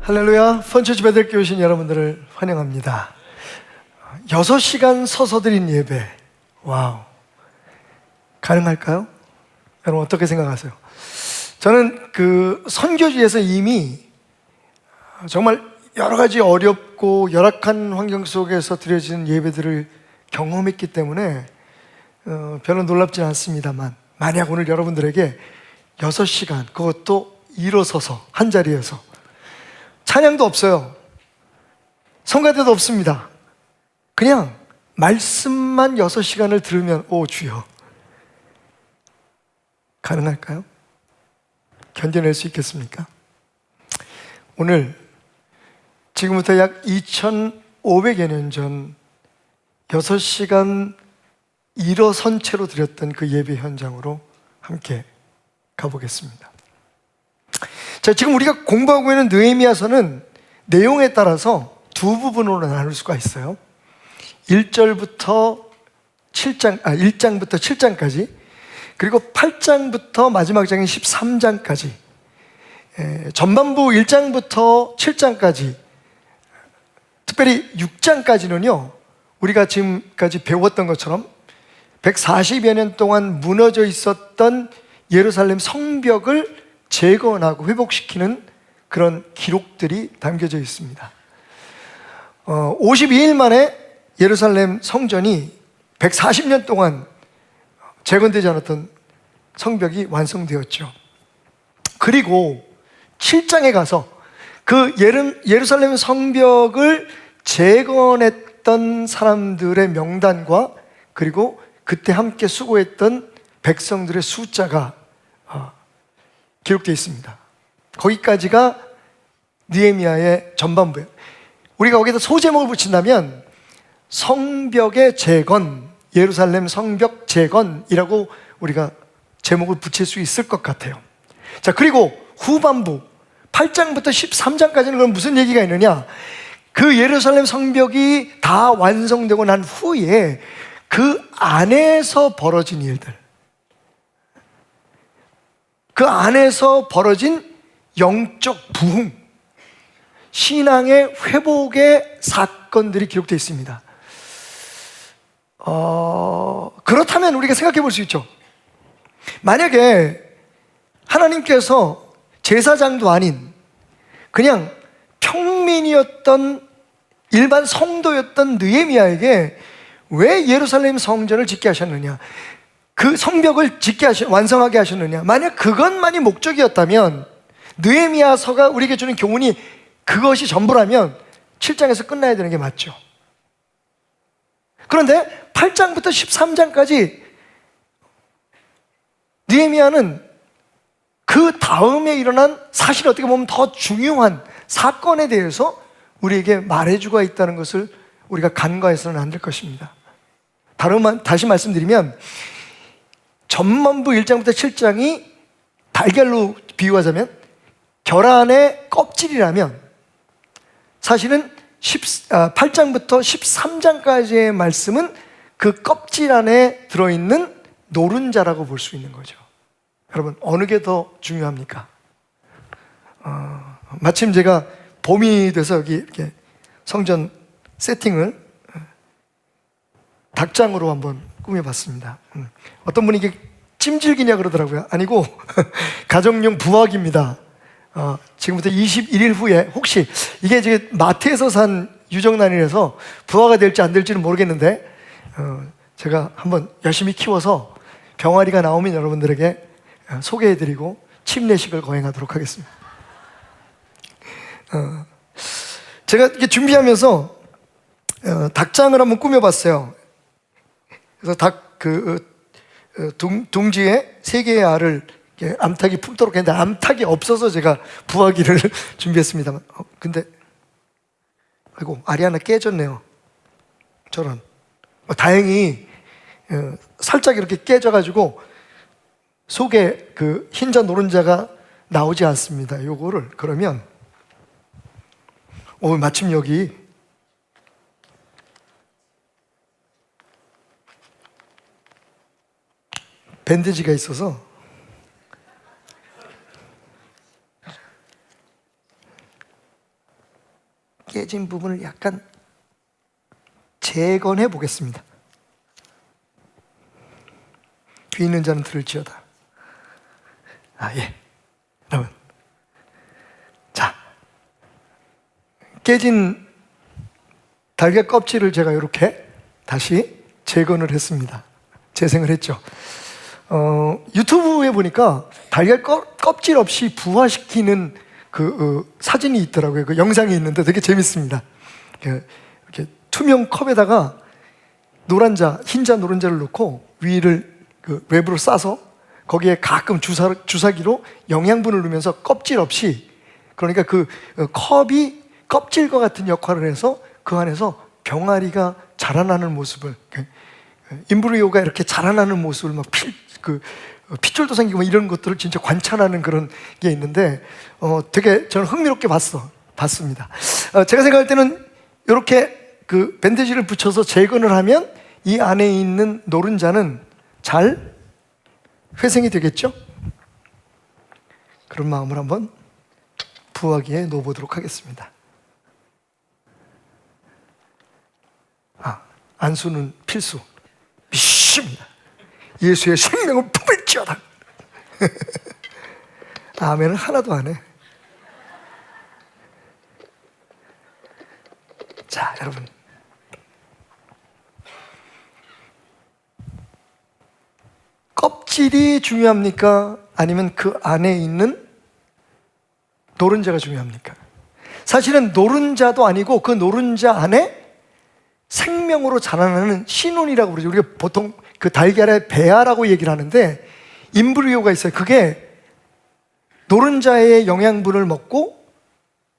할렐루야, 펀처치 베들교회 오신 여러분들을 환영합니다. 6시간 서서 드린 예배, 와우, 가능할까요? 여러분 어떻게 생각하세요? 저는 그 선교지에서 이미 정말 여러 가지 어렵고 열악한 환경 속에서 드려진 예배들을 경험했기 때문에 별로 놀랍지는 않습니다만, 만약 오늘 여러분들에게 6시간, 그것도 일어서서 한 자리에서, 찬양도 없어요, 성가대도 없습니다, 그냥 말씀만 6시간을 들으면, 오 주여, 가능할까요? 견뎌낼 수 있겠습니까? 오늘 지금부터 약 2500여 년 전 6시간 일어선 채로 드렸던 그 예배 현장으로 함께 가보겠습니다. 자, 지금 우리가 공부하고 있는 느헤미야서는 내용에 따라서 두 부분으로 나눌 수가 있어요. 1장부터 7장까지, 그리고 8장부터 마지막 장인 13장까지, 전반부 1장부터 7장까지, 특별히 6장까지는요, 우리가 지금까지 배웠던 것처럼 140여 년 동안 무너져 있었던 예루살렘 성벽을 재건하고 회복시키는 그런 기록들이 담겨져 있습니다. 52일 만에 예루살렘 성전이 140년 동안 재건되지 않았던 성벽이 완성되었죠. 그리고 7장에 가서 그 예루살렘 성벽을 재건했던 사람들의 명단과, 그리고 그때 함께 수고했던 백성들의 숫자가 기록되어 있습니다. 거기까지가 느헤미야의 전반부예요. 우리가 거기다 소제목을 붙인다면 성벽의 재건, 예루살렘 성벽 재건이라고 우리가 제목을 붙일 수 있을 것 같아요. 자, 그리고 후반부 8장부터 13장까지는 그럼 무슨 얘기가 있느냐? 그 예루살렘 성벽이 다 완성되고 난 후에 그 안에서 벌어진 일들, 그 안에서 벌어진 영적 부흥, 신앙의 회복의 사건들이 기록되어 있습니다. 그렇다면 우리가 생각해 볼 수 있죠. 만약에 하나님께서 제사장도 아닌 그냥 평민이었던 일반 성도였던 느헤미야에게 왜 예루살렘 성전을 짓게 하셨느냐, 그 성벽을 완성하게 하셨느냐, 만약 그것만이 목적이었다면, 느헤미야서가 우리에게 주는 교훈이 그것이 전부라면 7장에서 끝나야 되는 게 맞죠. 그런데 8장부터 13장까지 느헤미야는 그 다음에 일어난, 사실 어떻게 보면 더 중요한 사건에 대해서 우리에게 말해주고 있다는 것을 우리가 간과해서는 안 될 것입니다. 다시 말씀드리면, 전반부 1장부터 7장이 달걀로 비유하자면 계란의 껍질이라면, 사실은 8장부터 13장까지의 말씀은 그 껍질 안에 들어있는 노른자라고 볼 수 있는 거죠. 여러분, 어느 게 더 중요합니까? 마침 제가 봄이 돼서 여기 이렇게 성전 세팅을 닭장으로 한번 꾸며봤습니다. 어떤 분이 이게 찜질기냐 그러더라고요. 아니고 가정용 부엌입니다. 지금부터 21일 후에, 혹시 이게 지금 마트에서 산 유정란이라서 부화가 될지 안 될지는 모르겠는데, 제가 한번 열심히 키워서 병아리가 나오면 여러분들에게 소개해드리고 침례식을 거행하도록 하겠습니다. 제가 이렇게 준비하면서 닭장을 한번 꾸며봤어요. 그래서 둥지에 3개의 알을 이렇게 암탉이 품도록 했는데, 암탉이 없어서 제가 부화기를 준비했습니다만, 근데 아이고, 알이 하나 깨졌네요. 저런. 다행히 살짝 이렇게 깨져가지고 속에 그 흰자 노른자가 나오지 않습니다. 요거를 그러면 마침 여기 밴드지가 있어서 깨진 부분을 약간 재건해 보겠습니다. 귀 있는 자는 들을지어다. 예. 여러분, 자, 깨진 달걀 껍질을 제가 이렇게 다시 재건을 했습니다. 재생을 했죠. 유튜브에 보니까 달걀 껍질 없이 부화시키는 사진이 있더라고요. 그 영상이 있는데 되게 재밌습니다. 이렇게 투명 컵에다가 노란자, 흰자, 노른자를 넣고 위를 웹으로 싸서 거기에 가끔 주사기로 영양분을 넣으면서 껍질 없이, 그러니까 컵이 껍질과 같은 역할을 해서 그 안에서 병아리가 자라나는 모습을, 임브리오가 이렇게 자라나는 모습을 막 핏줄도 생기고 이런 것들을 진짜 관찰하는 그런 게 있는데 되게 저는 흥미롭게 봤습니다. 제가 생각할 때는 이렇게 밴드지를 붙여서 재건을 하면 이 안에 있는 노른자는 잘 회생이 되겠죠? 그런 마음을 한번 부화기에 넣어보도록 하겠습니다. 안수는 필수. 믿습니다. 예수의 생명을 품을지어다. 아멘을 하나도 안 해. 자, 여러분, 껍질이 중요합니까? 아니면 그 안에 있는 노른자가 중요합니까? 사실은 노른자도 아니고 그 노른자 안에 생명으로 자라나는 신혼이라고 그러죠. 우리가 보통 그 달걀의 배아라고 얘기를 하는데 임브리오가 있어요. 그게 노른자의 영양분을 먹고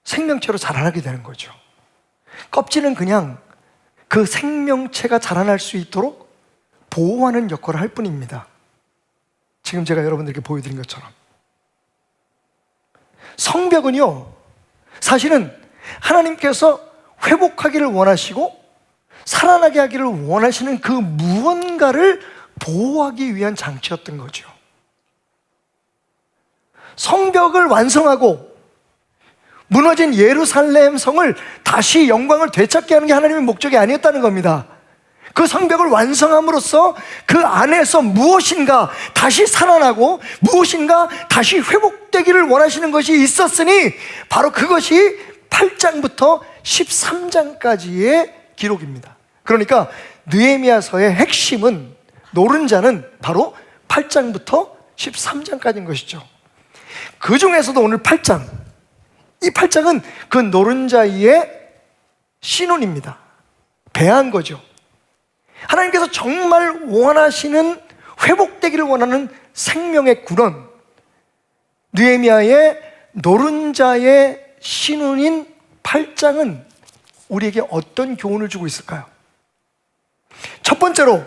생명체로 자라나게 되는 거죠. 껍질은 그냥 그 생명체가 자라날 수 있도록 보호하는 역할을 할 뿐입니다. 지금 제가 여러분들께 보여드린 것처럼. 성벽은요, 사실은 하나님께서 회복하기를 원하시고 살아나게 하기를 원하시는 그 무언가를 보호하기 위한 장치였던 거죠. 성벽을 완성하고 무너진 예루살렘 성을 다시 영광을 되찾게 하는 게 하나님의 목적이 아니었다는 겁니다. 그 성벽을 완성함으로써 그 안에서 무엇인가 다시 살아나고 무엇인가 다시 회복되기를 원하시는 것이 있었으니 바로 그것이 8장부터 13장까지의 기록입니다. 그러니까 느헤미야서의 핵심은, 노른자는 바로 8장부터 13장까지인 것이죠. 그 중에서도 오늘 8장, 이 8장은 그 노른자의 신혼입니다. 배한 거죠. 하나님께서 정말 원하시는, 회복되기를 원하는 생명의 근원, 느헤미야의 노른자의 신혼인 8장은 우리에게 어떤 교훈을 주고 있을까요? 첫 번째로,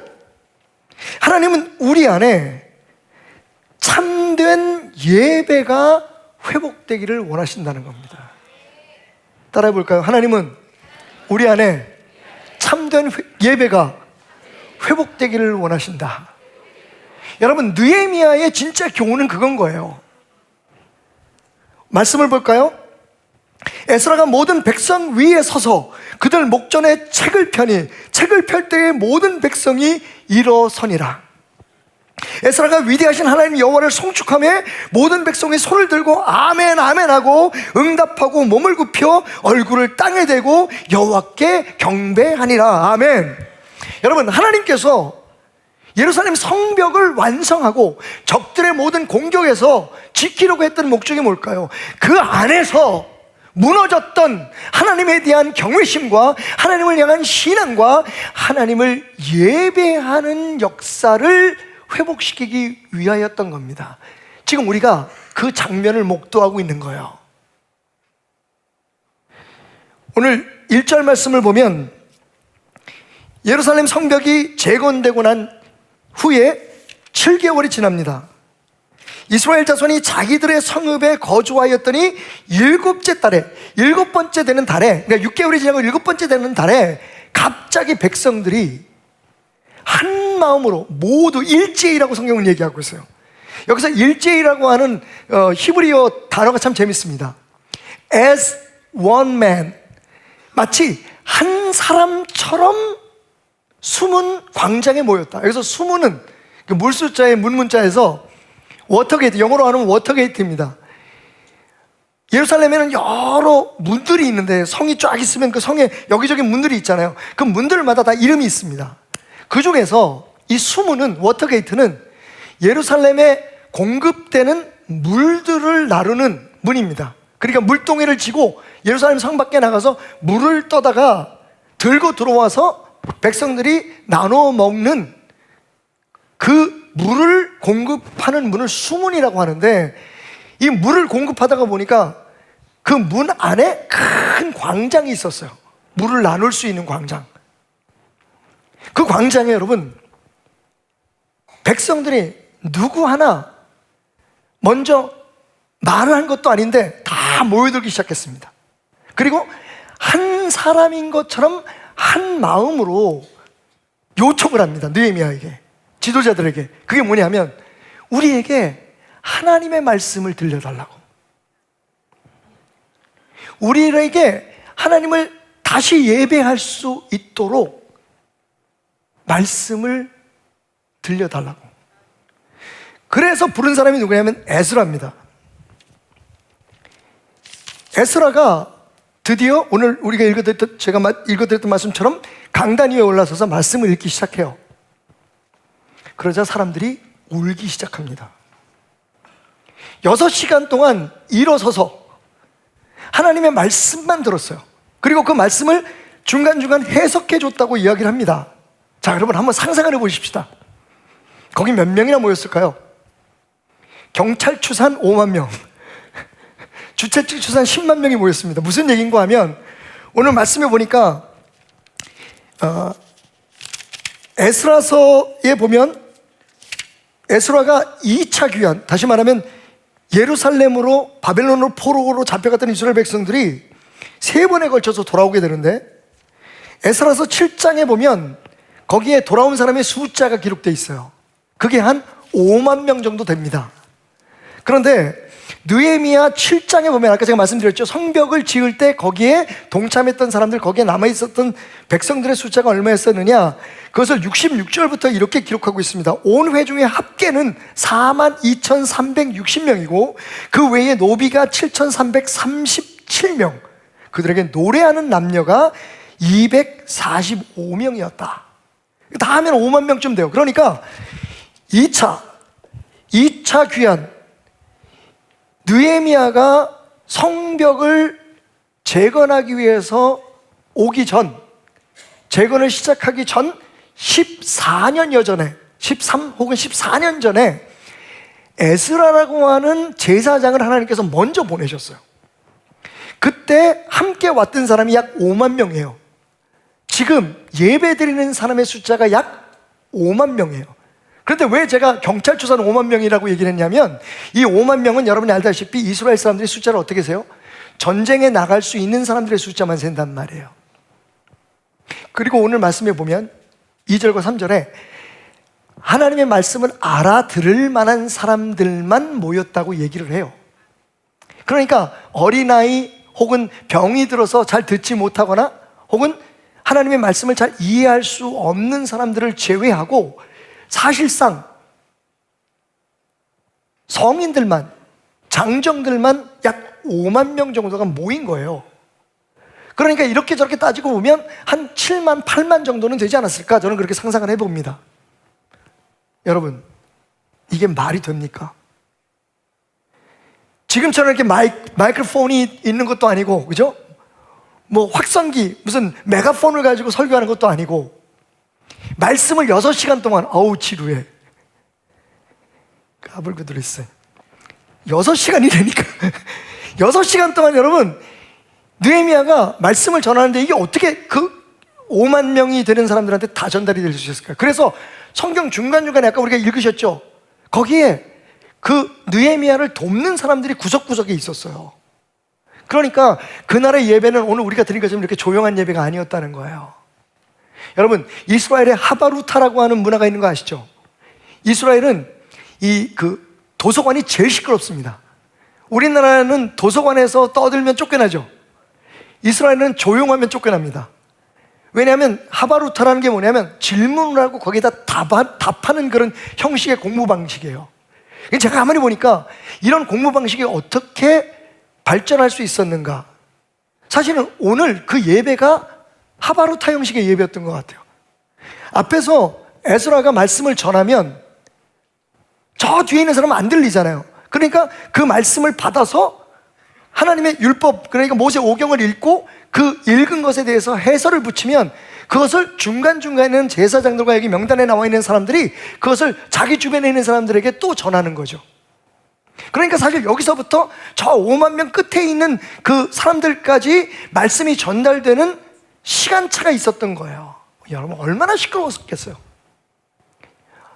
하나님은 우리 안에 참된 예배가 회복되기를 원하신다는 겁니다. 따라해 볼까요? 하나님은 우리 안에 참된 예배가 회복되기를 원하신다. 여러분, 느헤미야의 진짜 교훈은 그건 거예요. 말씀을 볼까요? 에스라가 모든 백성 위에 서서 그들 목전에 책을 펴니 책을 펼 때에 모든 백성이 일어서니라. 에스라가 위대하신 하나님 여호와를 송축하며 모든 백성이 손을 들고 아멘 아멘 하고 응답하고 몸을 굽혀 얼굴을 땅에 대고 여호와께 경배하니라. 아멘. 여러분, 하나님께서 예루살렘 성벽을 완성하고 적들의 모든 공격에서 지키려고 했던 목적이 뭘까요? 그 안에서 무너졌던 하나님에 대한 경외심과 하나님을 향한 신앙과 하나님을 예배하는 역사를 회복시키기 위하였던 겁니다. 지금 우리가 그 장면을 목도하고 있는 거예요. 오늘 1절 말씀을 보면 예루살렘 성벽이 재건되고 난 후에 7개월이 지납니다. 이스라엘 자손이 자기들의 성읍에 거주하였더니 7째 달에, 7번째 되는 달에, 그러니까 6개월이 지나고 7번째 되는 달에 갑자기 백성들이 한 마음으로 모두 일제히라고 성경은 얘기하고 있어요. 여기서 일제히라고 하는 히브리어 단어가 참 재밌습니다. As one man, 마치 한 사람처럼 숨은 광장에 모였다. 여기서 숨은 그 물숫자의 문문자에서 워터게이트, 영어로 하면 워터게이트입니다. 예루살렘에는 여러 문들이 있는데 성이 쫙 있으면 그 성에 여기저기 문들이 있잖아요. 그 문들마다 다 이름이 있습니다. 그 중에서 이 수문은, 워터게이트는 예루살렘에 공급되는 물들을 나르는 문입니다. 그러니까 물동이를 지고 예루살렘 성 밖에 나가서 물을 떠다가 들고 들어와서 백성들이 나눠 먹는 그 물을 공급하는 문을 수문이라고 하는데, 이 물을 공급하다가 보니까 그 문 안에 큰 광장이 있었어요. 물을 나눌 수 있는 광장. 그 광장에 여러분, 백성들이 누구 하나 먼저 말을 한 것도 아닌데 다 모여들기 시작했습니다. 그리고 한 사람인 것처럼 한 마음으로 요청을 합니다. 느헤미야에게, 지도자들에게. 그게 뭐냐면 우리에게 하나님의 말씀을 들려달라고, 우리에게 하나님을 다시 예배할 수 있도록 말씀을 들려달라고. 그래서 부른 사람이 누구냐면 에스라입니다. 에스라가 드디어 오늘 우리가 제가 읽어드렸던 말씀처럼 강단 위에 올라서서 말씀을 읽기 시작해요. 그러자 사람들이 울기 시작합니다. 6시간 동안 일어서서 하나님의 말씀만 들었어요. 그리고 그 말씀을 중간중간 해석해 줬다고 이야기를 합니다. 자, 여러분 한번 상상을 해 보십시다. 거기 몇 명이나 모였을까요? 경찰 추산 5만 명, 주최측 추산 10만 명이 모였습니다. 무슨 얘기인가 하면 오늘 말씀해 보니까 에스라서에 보면 에스라가 2차 귀환, 다시 말하면 예루살렘으로 바벨론으로 포로로 잡혀갔던 이스라엘 백성들이 3번에 걸쳐서 돌아오게 되는데, 에스라서 7장에 보면 거기에 돌아온 사람의 숫자가 기록되어 있어요. 그게 한 5만 명 정도 됩니다. 그런데 느헤미야 7장에 보면 아까 제가 말씀드렸죠. 성벽을 지을 때 거기에 동참했던 사람들, 거기에 남아있었던 백성들의 숫자가 얼마였었느냐, 그것을 66절부터 이렇게 기록하고 있습니다. 온 회중의 합계는 42,360명이고 그 외에 노비가 7,337명, 그들에게 노래하는 남녀가 245명이었다. 다 하면 5만 명쯤 돼요. 그러니까 2차 귀환, 느헤미야가 성벽을 재건하기 위해서 오기 전, 재건을 시작하기 전 14년여 전에, 13 혹은 14년 전에 에스라라고 하는 제사장을 하나님께서 먼저 보내셨어요. 그때 함께 왔던 사람이 약 5만 명이에요. 지금 예배드리는 사람의 숫자가 약 5만 명이에요. 그런데 왜 제가 경찰 추산 5만 명이라고 얘기를 했냐면, 이 5만 명은 여러분이 알다시피 이스라엘 사람들이 숫자를 어떻게 세요? 전쟁에 나갈 수 있는 사람들의 숫자만 센단 말이에요. 그리고 오늘 말씀에 보면 2절과 3절에 하나님의 말씀을 알아들을 만한 사람들만 모였다고 얘기를 해요. 그러니까 어린아이 혹은 병이 들어서 잘 듣지 못하거나 혹은 하나님의 말씀을 잘 이해할 수 없는 사람들을 제외하고 사실상 성인들만, 장정들만 약 5만 명 정도가 모인 거예요. 그러니까 이렇게 저렇게 따지고 보면 한 7만, 8만 정도는 되지 않았을까? 저는 그렇게 상상을 해봅니다. 여러분, 이게 말이 됩니까? 지금처럼 이렇게 마이크로폰이 있는 것도 아니고, 그죠? 뭐 확성기, 무슨 메가폰을 가지고 설교하는 것도 아니고, 말씀을 6시간 동안, 어우 지루해, 까불고 들었어요. 6시간이라니까 6시간 동안 여러분, 느헤미야가 말씀을 전하는데 이게 어떻게 그 5만 명이 되는 사람들한테 다 전달이 될 수 있었을까요? 그래서 성경 중간중간에 아까 우리가 읽으셨죠? 거기에 그 느헤미야를 돕는 사람들이 구석구석에 있었어요. 그러니까 그날의 예배는 오늘 우리가 드린 것처럼 이렇게 조용한 예배가 아니었다는 거예요. 여러분, 이스라엘에 하바루타라고 하는 문화가 있는 거 아시죠? 이스라엘은 그 도서관이 제일 시끄럽습니다. 우리나라는 도서관에서 떠들면 쫓겨나죠. 이스라엘은 조용하면 쫓겨납니다. 왜냐하면 하바루타라는 게 뭐냐면 질문을 하고 거기다 답하는 그런 형식의 공부 방식이에요. 제가 가만히 보니까 이런 공부 방식이 어떻게 발전할 수 있었는가. 사실은 오늘 그 예배가 하바루타 형식의 예배였던 것 같아요. 앞에서 에스라가 말씀을 전하면 저 뒤에 있는 사람은 안 들리잖아요. 그러니까 그 말씀을 받아서 하나님의 율법, 그러니까 모세 오경을 읽고 그 읽은 것에 대해서 해설을 붙이면 그것을 중간중간에 있는 제사장들과 여기 명단에 나와 있는 사람들이 그것을 자기 주변에 있는 사람들에게 또 전하는 거죠. 그러니까 사실 여기서부터 저 5만 명 끝에 있는 그 사람들까지 말씀이 전달되는 시간차가 있었던 거예요. 여러분 얼마나 시끄러웠겠어요.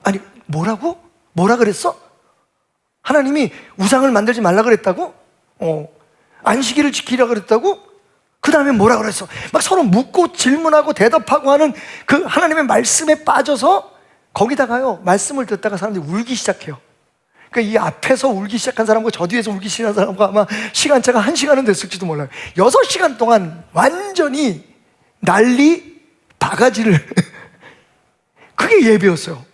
아니 뭐라고? 뭐라 그랬어? 하나님이 우상을 만들지 말라 그랬다고? 안식일을 지키라 그랬다고? 그 다음에 뭐라 그랬어? 막 서로 묻고 질문하고 대답하고 하는 그 하나님의 말씀에 빠져서 거기다가요 말씀을 듣다가 사람들이 울기 시작해요. 그러니까 이 앞에서 울기 시작한 사람과 저 뒤에서 울기 시작한 사람과 아마 시간차가 1시간은 됐을지도 몰라요. 6시간 동안 완전히 난리 바가지를 그게 예배였어요.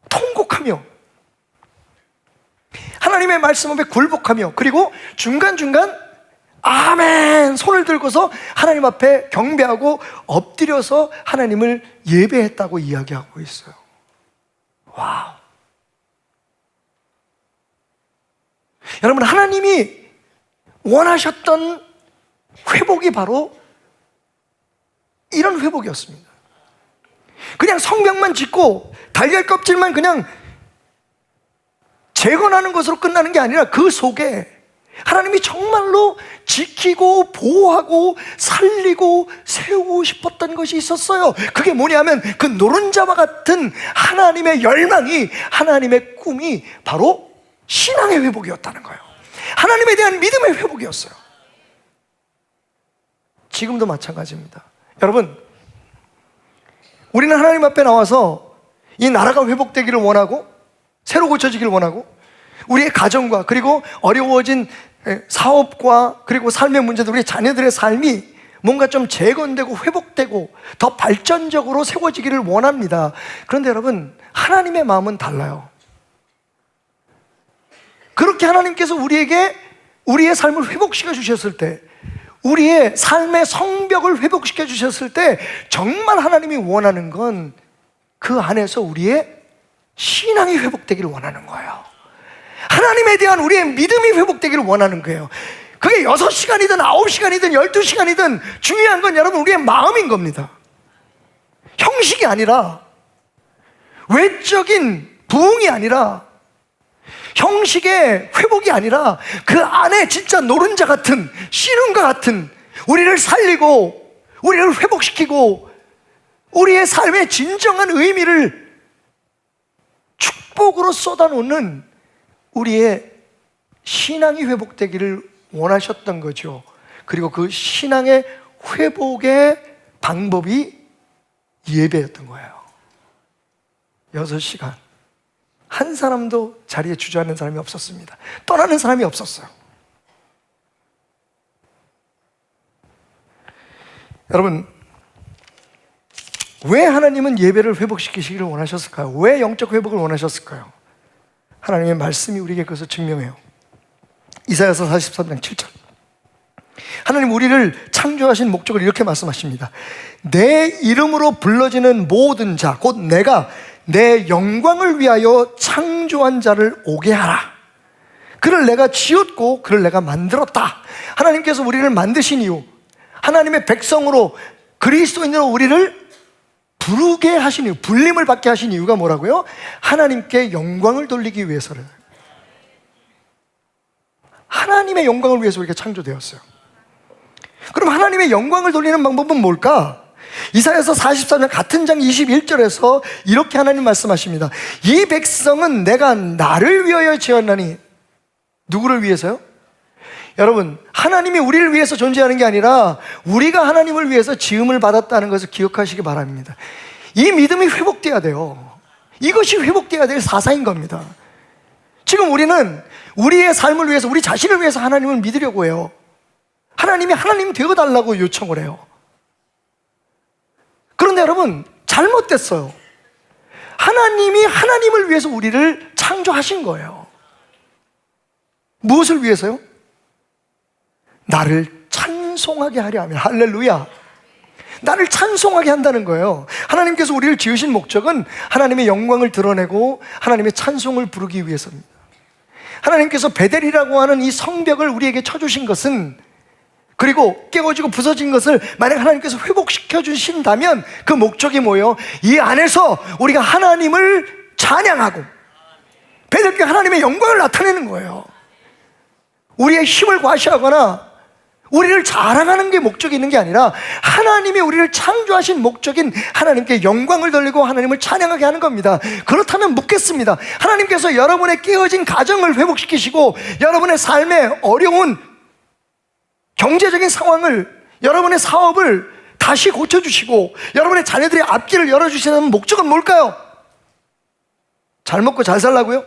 통곡하며 하나님의 말씀 앞에 굴복하며 그리고 중간중간 아멘 손을 들고서 하나님 앞에 경배하고 엎드려서 하나님을 예배했다고 이야기하고 있어요. 와우. 여러분 하나님이 원하셨던 회복이 바로 이런 회복이었습니다. 그냥 성벽만 짓고 달걀 껍질만 그냥 재건하는 것으로 끝나는 게 아니라 그 속에 하나님이 정말로 지키고 보호하고 살리고 세우고 싶었던 것이 있었어요. 그게 뭐냐면 그 노른자와 같은 하나님의 열망이, 하나님의 꿈이 바로 신앙의 회복이었다는 거예요. 하나님에 대한 믿음의 회복이었어요. 지금도 마찬가지입니다. 여러분 우리는 하나님 앞에 나와서 이 나라가 회복되기를 원하고 새로 고쳐지기를 원하고 우리의 가정과 그리고 어려워진 사업과 그리고 삶의 문제들, 우리 자녀들의 삶이 뭔가 좀 재건되고 회복되고 더 발전적으로 세워지기를 원합니다. 그런데 여러분 하나님의 마음은 달라요. 그렇게 하나님께서 우리에게 우리의 삶을 회복시켜 주셨을 때, 우리의 삶의 성벽을 회복시켜 주셨을 때 정말 하나님이 원하는 건 그 안에서 우리의 신앙이 회복되기를 원하는 거예요. 하나님에 대한 우리의 믿음이 회복되기를 원하는 거예요. 그게 6시간이든 9시간이든 12시간이든 중요한 건 여러분 우리의 마음인 겁니다. 형식이 아니라, 외적인 부흥이 아니라, 형식의 회복이 아니라 그 안에 진짜 노른자 같은, 씨름과 같은 우리를 살리고 우리를 회복시키고 우리의 삶의 진정한 의미를 축복으로 쏟아놓는 우리의 신앙이 회복되기를 원하셨던 거죠. 그리고 그 신앙의 회복의 방법이 예배였던 거예요. 6시간 한 사람도 자리에 주저앉는 사람이 없었습니다. 떠나는 사람이 없었어요. 여러분, 왜 하나님은 예배를 회복시키시기를 원하셨을까요? 왜 영적 회복을 원하셨을까요? 하나님의 말씀이 우리에게 그것을 증명해요. 이사야서 43장 7절. 하나님 우리를 창조하신 목적을 이렇게 말씀하십니다. 내 이름으로 불러지는 모든 자, 곧 내가 내 영광을 위하여 창조한 자를 오게 하라. 그를 내가 지었고 그를 내가 만들었다. 하나님께서 우리를 만드신 이유, 하나님의 백성으로 그리스도인으로 우리를 부르게 하신 이유, 불림을 받게 하신 이유가 뭐라고요? 하나님께 영광을 돌리기 위해서를. 하나님의 영광을 위해서 우리가 창조되었어요. 그럼 하나님의 영광을 돌리는 방법은 뭘까? 이사야서 44장 같은 장 21절에서 이렇게 하나님 말씀하십니다. 이 백성은 내가 나를 위하여 지었나니. 누구를 위해서요? 여러분, 하나님이 우리를 위해서 존재하는 게 아니라 우리가 하나님을 위해서 지음을 받았다는 것을 기억하시기 바랍니다. 이 믿음이 회복돼야 돼요. 이것이 회복돼야 될 사사인 겁니다. 지금 우리는 우리의 삶을 위해서, 우리 자신을 위해서 하나님을 믿으려고 해요. 하나님이 하나님 되어달라고 요청을 해요. 그런데 여러분, 잘못됐어요. 하나님이 하나님을 위해서 우리를 창조하신 거예요. 무엇을 위해서요? 나를 찬송하게 하려 하면. 할렐루야. 나를 찬송하게 한다는 거예요. 하나님께서 우리를 지으신 목적은 하나님의 영광을 드러내고 하나님의 찬송을 부르기 위해서입니다. 하나님께서 베델이라고 하는 이 성벽을 우리에게 쳐주신 것은, 그리고 깨어지고 부서진 것을 만약 하나님께서 회복시켜 주신다면 그 목적이 뭐예요? 이 안에서 우리가 하나님을 찬양하고 베델교회 하나님의 영광을 나타내는 거예요. 우리의 힘을 과시하거나 우리를 자랑하는 게 목적이 있는 게 아니라 하나님이 우리를 창조하신 목적인 하나님께 영광을 돌리고 하나님을 찬양하게 하는 겁니다. 그렇다면 묻겠습니다. 하나님께서 여러분의 깨어진 가정을 회복시키시고 여러분의 삶의 어려운 경제적인 상황을, 여러분의 사업을 다시 고쳐주시고 여러분의 자녀들의 앞길을 열어주시는 목적은 뭘까요? 잘 먹고 잘 살라고요?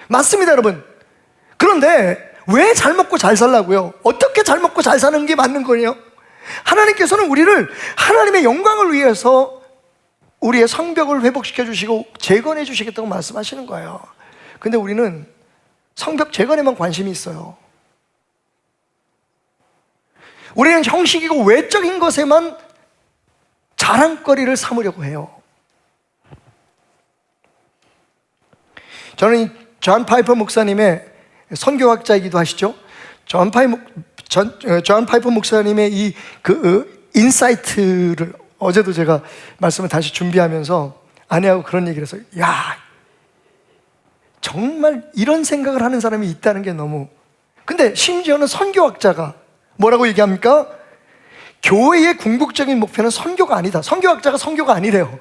맞습니다, 여러분. 그런데 왜 잘 먹고 잘 살라고요? 어떻게 잘 먹고 잘 사는 게 맞는 거예요? 하나님께서는 우리를 하나님의 영광을 위해서 우리의 성벽을 회복시켜 주시고 재건해 주시겠다고 말씀하시는 거예요. 근데 우리는 성벽 재건에만 관심이 있어요. 우리는 형식이고 외적인 것에만 자랑거리를 삼으려고 해요. 저는 이 존 파이퍼 목사님의 선교학자이기도 하시죠. 존 파이퍼 목사님의 이 인사이트를 어제도 제가 말씀을 다시 준비하면서 아내하고 그런 얘기를 해서, 야, 정말 이런 생각을 하는 사람이 있다는 게 너무. 근데 심지어는 선교학자가 뭐라고 얘기합니까? 교회의 궁극적인 목표는 선교가 아니다. 선교학자가 선교가 아니래요.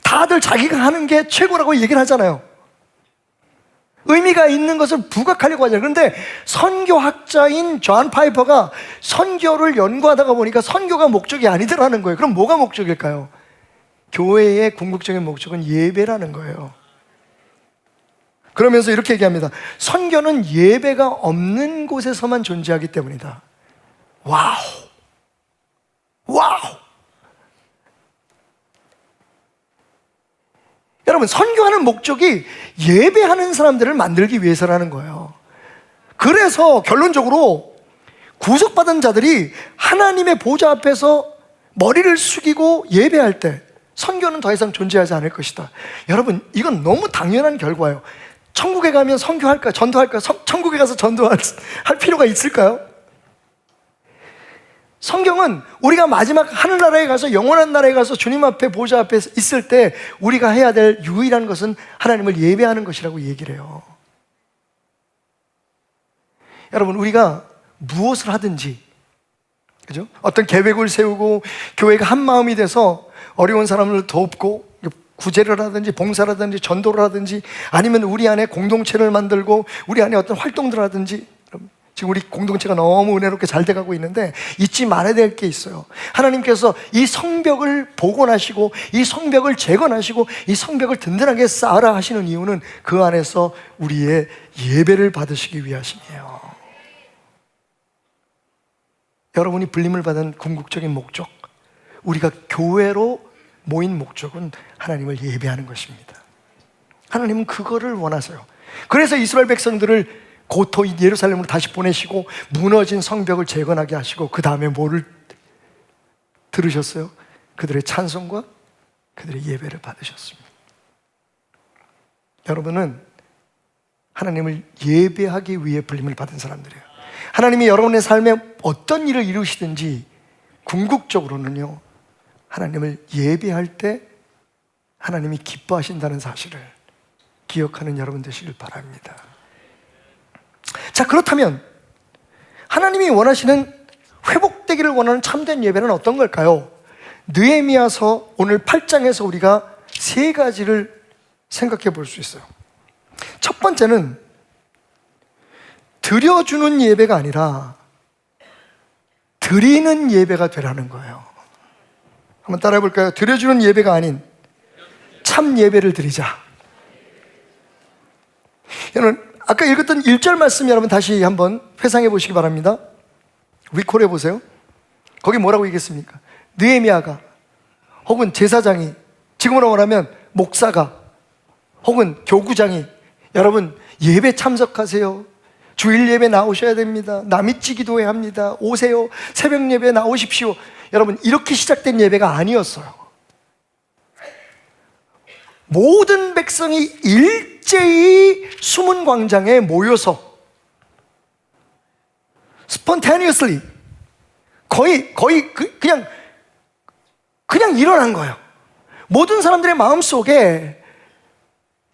다들 자기가 하는 게 최고라고 얘기를 하잖아요. 의미가 있는 것을 부각하려고 하잖아요. 그런데 선교학자인 존 파이퍼가 선교를 연구하다가 보니까 선교가 목적이 아니더라는 거예요. 그럼 뭐가 목적일까요? 교회의 궁극적인 목적은 예배라는 거예요. 그러면서 이렇게 얘기합니다. 선교는 예배가 없는 곳에서만 존재하기 때문이다. 와우. 와우. 여러분, 선교하는 목적이 예배하는 사람들을 만들기 위해서라는 거예요. 그래서 결론적으로 구속받은 자들이 하나님의 보좌 앞에서 머리를 숙이고 예배할 때 선교는 더 이상 존재하지 않을 것이다. 여러분, 이건 너무 당연한 결과예요. 천국에 가면 선교할까? 전도할까? 천국에 가서 전도할 필요가 있을까요? 성경은 우리가 마지막 하늘나라에 가서, 영원한 나라에 가서 주님 앞에 보좌 앞에 있을 때 우리가 해야 될 유일한 것은 하나님을 예배하는 것이라고 얘기를 해요. 여러분, 우리가 무엇을 하든지, 그죠? 어떤 계획을 세우고 교회가 한 마음이 돼서 어려운 사람을 돕고 구제를 하든지 봉사라든지 전도를 하든지 아니면 우리 안에 공동체를 만들고 우리 안에 어떤 활동들을 하든지, 지금 우리 공동체가 너무 은혜롭게 잘 돼가고 있는데 잊지 말아야 될 게 있어요. 하나님께서 이 성벽을 복원하시고 이 성벽을 재건하시고 이 성벽을 든든하게 쌓으라 하시는 이유는 그 안에서 우리의 예배를 받으시기 위하심이에요. 여러분이 불림을 받은 궁극적인 목적, 우리가 교회로 모인 목적은 하나님을 예배하는 것입니다. 하나님은 그거를 원하세요. 그래서 이스라엘 백성들을 고토인 예루살렘으로 다시 보내시고 무너진 성벽을 재건하게 하시고 그 다음에 뭐를 들으셨어요? 그들의 찬송과 그들의 예배를 받으셨습니다. 여러분은 하나님을 예배하기 위해 불림을 받은 사람들이에요. 하나님이 여러분의 삶에 어떤 일을 이루시든지 궁극적으로는요, 하나님을 예배할 때 하나님이 기뻐하신다는 사실을 기억하는 여러분 되시길 바랍니다. 자, 그렇다면 하나님이 원하시는, 회복되기를 원하는 참된 예배는 어떤 걸까요? 느헤미야서 오늘 8장에서 우리가 세 가지를 생각해 볼 수 있어요. 첫 번째는 드려주는 예배가 아니라 드리는 예배가 되라는 거예요. 한번 따라해 볼까요? 드려주는 예배가 아닌 참 예배를 드리자. 여러분, 아까 읽었던 1절 말씀 여러분 다시 한번 회상해 보시기 바랍니다. 리콜해 보세요. 거기 뭐라고 얘기했습니까? 느헤미야가 혹은 제사장이, 지금으로 말하면 목사가 혹은 교구장이 여러분 예배 참석하세요. 주일 예배 나오셔야 됩니다. 남이찌 기도회 합니다. 오세요. 새벽 예배 나오십시오. 여러분 이렇게 시작된 예배가 아니었어요. 모든 백성이 일제히 수문 광장에 모여서 spontaneously 거의 그냥 일어난 거예요. 모든 사람들의 마음속에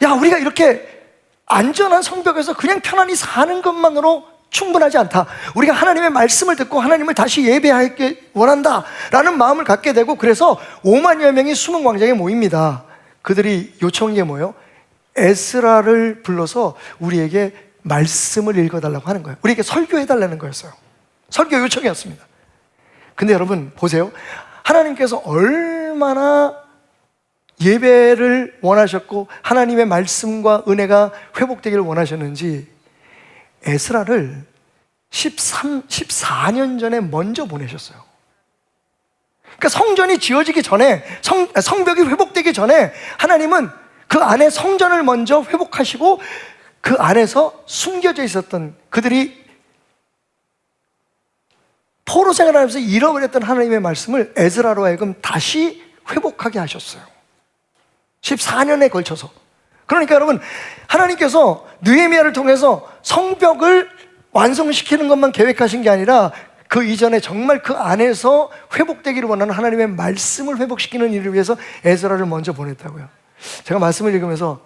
야, 우리가 이렇게 안전한 성벽에서 그냥 편안히 사는 것만으로 충분하지 않다. 우리가 하나님의 말씀을 듣고 하나님을 다시 예배하기 원한다 라는 마음을 갖게 되고, 그래서 5만여 명이 수문 광장에 모입니다. 그들이 요청한 게 뭐예요? 에스라를 불러서 우리에게 말씀을 읽어달라고 하는 거예요. 우리에게 설교해달라는 거였어요. 설교 요청이었습니다. 근데 여러분 보세요. 하나님께서 얼마나 예배를 원하셨고 하나님의 말씀과 은혜가 회복되기를 원하셨는지 에스라를 14년 전에 먼저 보내셨어요. 그러니까 성전이 지어지기 전에, 성벽이 회복되기 전에 하나님은 그 안에 성전을 먼저 회복하시고 그 안에서 숨겨져 있었던 그들이 포로 생활하면서 잃어버렸던 하나님의 말씀을 에스라로 하여금 다시 회복하게 하셨어요. 14년에 걸쳐서. 그러니까 여러분, 하나님께서 느헤미야를 통해서 성벽을 완성시키는 것만 계획하신 게 아니라 그 이전에 정말 그 안에서 회복되기를 원하는 하나님의 말씀을 회복시키는 일을 위해서 에스라를 먼저 보냈다고요. 제가 말씀을 읽으면서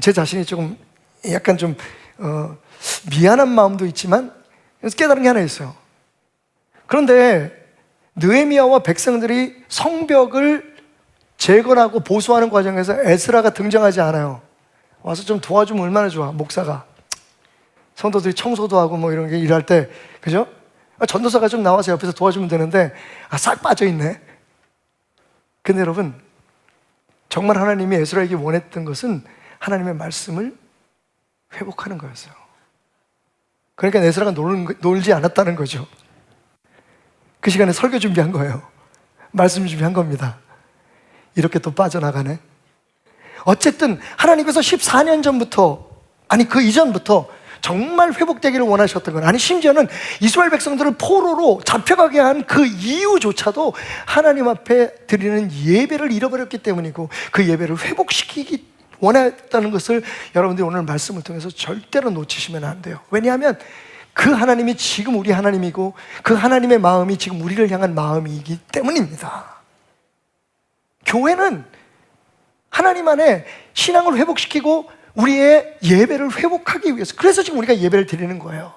제 자신이 조금 약간 좀 미안한 마음도 있지만 깨달은 게 하나 있어요. 그런데 느헤미야와 백성들이 성벽을 재건하고 보수하는 과정에서 에스라가 등장하지 않아요. 와서 좀 도와주면 얼마나 좋아, 목사가. 성도들이 청소도 하고 뭐 이런 게 일할 때, 그죠? 전도사가 좀 나와서 옆에서 도와주면 되는데 싹 빠져있네. 근데 여러분, 정말 하나님이 에스라에게 원했던 것은 하나님의 말씀을 회복하는 거였어요. 그러니까 에스라가 놀지 않았다는 거죠. 그 시간에 설교 준비한 거예요. 말씀 준비한 겁니다. 이렇게 또 빠져나가네. 어쨌든 하나님께서 14년 전부터, 아니 그 이전부터 정말 회복되기를 원하셨던 건, 아니 심지어는 이스라엘 백성들을 포로로 잡혀가게 한 그 이유조차도 하나님 앞에 드리는 예배를 잃어버렸기 때문이고, 그 예배를 회복시키기 원했다는 것을 여러분들이 오늘 말씀을 통해서 절대로 놓치시면 안 돼요. 왜냐하면 그 하나님이 지금 우리 하나님이고 그 하나님의 마음이 지금 우리를 향한 마음이기 때문입니다. 교회는 하나님 안에 신앙을 회복시키고 우리의 예배를 회복하기 위해서, 그래서 지금 우리가 예배를 드리는 거예요.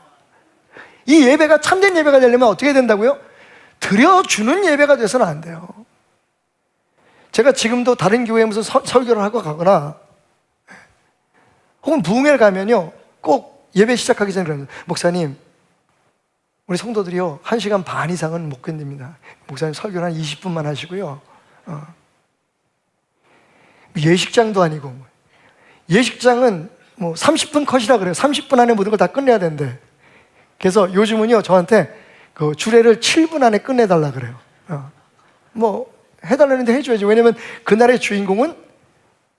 이 예배가 참된 예배가 되려면 어떻게 된다고요? 드려주는 예배가 돼서는 안 돼요. 제가 지금도 다른 교회에 무슨 설교를 하고 가거나 혹은 부흥회를 가면요, 꼭 예배 시작하기 전에 그러면, 목사님, 우리 성도들이요 1시간 반 이상은 못 견딥니다. 목사님 설교는 한 20분만 하시고요, 예식장도 아니고, 예식장은 뭐 30분 컷이라 그래요. 30분 안에 모든 걸 다 끝내야 된대. 그래서 요즘은요 저한테 그 주례를 7분 안에 끝내달라 그래요. 뭐 해달라는데 해줘야지. 왜냐면 그날의 주인공은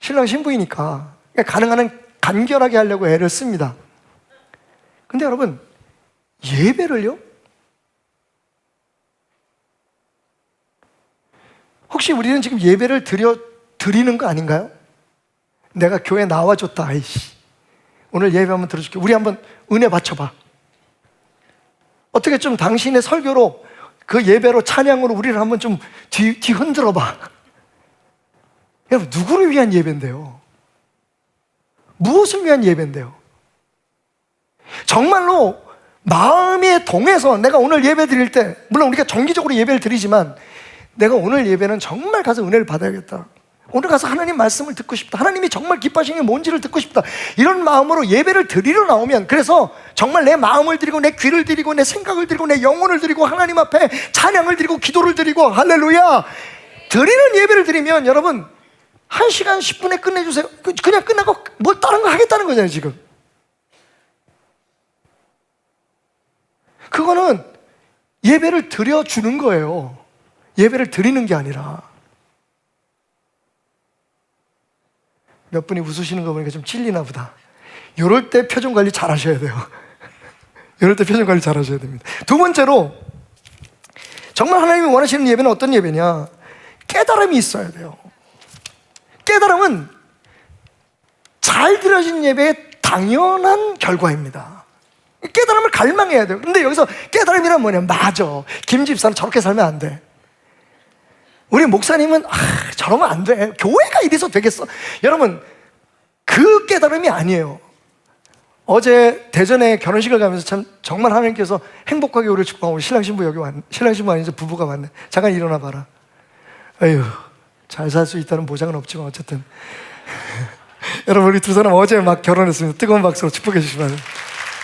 신랑 신부이니까. 그러니까 가능한 한 간결하게 하려고 애를 씁니다. 근데 여러분, 예배를요, 혹시 우리는 지금 예배를 드리는 거 아닌가요? 내가 교회 나와줬다, 아이씨, 오늘 예배 한번 들어줄게, 우리 한번 은혜 받쳐봐. 어떻게 좀 당신의 설교로, 그 예배로, 찬양으로 우리를 한번 좀 뒤흔들어봐. 여러분, 누구를 위한 예배인데요? 무엇을 위한 예배인데요? 정말로 마음에 동해서 내가 오늘 예배 드릴 때, 물론 우리가 정기적으로 예배를 드리지만, 내가 오늘 예배는 정말 가서 은혜를 받아야겠다, 오늘 가서 하나님 말씀을 듣고 싶다, 하나님이 정말 기뻐하시는 게 뭔지를 듣고 싶다, 이런 마음으로 예배를 드리러 나오면, 그래서 정말 내 마음을 드리고 내 귀를 드리고 내 생각을 드리고 내 영혼을 드리고 하나님 앞에 찬양을 드리고 기도를 드리고, 할렐루야, 드리는 예배를 드리면 여러분 1시간 10분에 끝내주세요. 그냥 끝나고 뭘 다른 거 하겠다는 거잖아요 지금. 그거는 예배를 드려주는 거예요. 예배를 드리는 게 아니라. 몇 분이 웃으시는 거 보니까 좀 찔리나 보다. 이럴 때 표정 관리 잘 하셔야 돼요. 이럴 때 표정 관리 잘 하셔야 됩니다. 두 번째로, 정말 하나님이 원하시는 예배는 어떤 예배냐? 깨달음이 있어야 돼요. 깨달음은 잘 드려진 예배의 당연한 결과입니다. 깨달음을 갈망해야 돼요. 근데 여기서 깨달음이란 뭐냐면, 맞아, 김 집사는 저렇게 살면 안 돼. 우리 목사님은 저러면 안 돼. 교회가 이래서 되겠어. 여러분, 그 깨달음이 아니에요. 어제 대전에 결혼식을 가면서 참 정말 하나님께서 행복하게 우리를 축복하고, 신랑 신부 여기 왔네. 신랑 신부 아니죠, 부부가 왔네. 잠깐 일어나 봐라. 아유, 잘 살 수 있다는 보장은 없지만 어쨌든 여러분, 우리 두 사람 어제 막 결혼했습니다. 뜨거운 박수로 축복해 주시면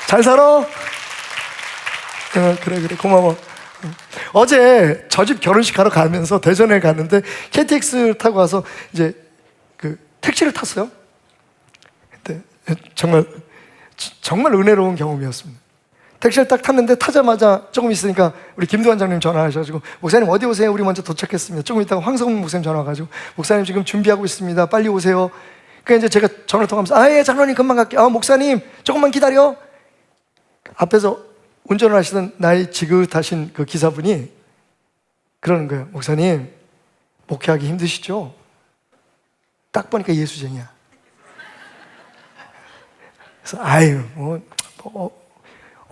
잘 살아. 그래 고마워. 어제 저 집 결혼식 하러 가면서 대전에 갔는데 KTX 타고 가서 이제 그 택시를 탔어요. 근데 정말 은혜로운 경험이었습니다. 택시를 딱 탔는데 타자마자 조금 있으니까 우리 김도환장님 전화하셔가지고, 목사님 어디 오세요? 우리 먼저 도착했습니다. 조금 있다가 황성문 목사님 전화 와가지고, 목사님 지금 준비하고 있습니다. 빨리 오세요. 그러니까 이제 제가 전화 통화하면서, 예, 장로님 금방 갈게요. 목사님 조금만 기다려. 앞에서 운전을 하시던 나이 지긋하신 그 기사분이 그러는 거예요. 목사님, 목회하기 힘드시죠? 딱 보니까 예수쟁이야. 그래서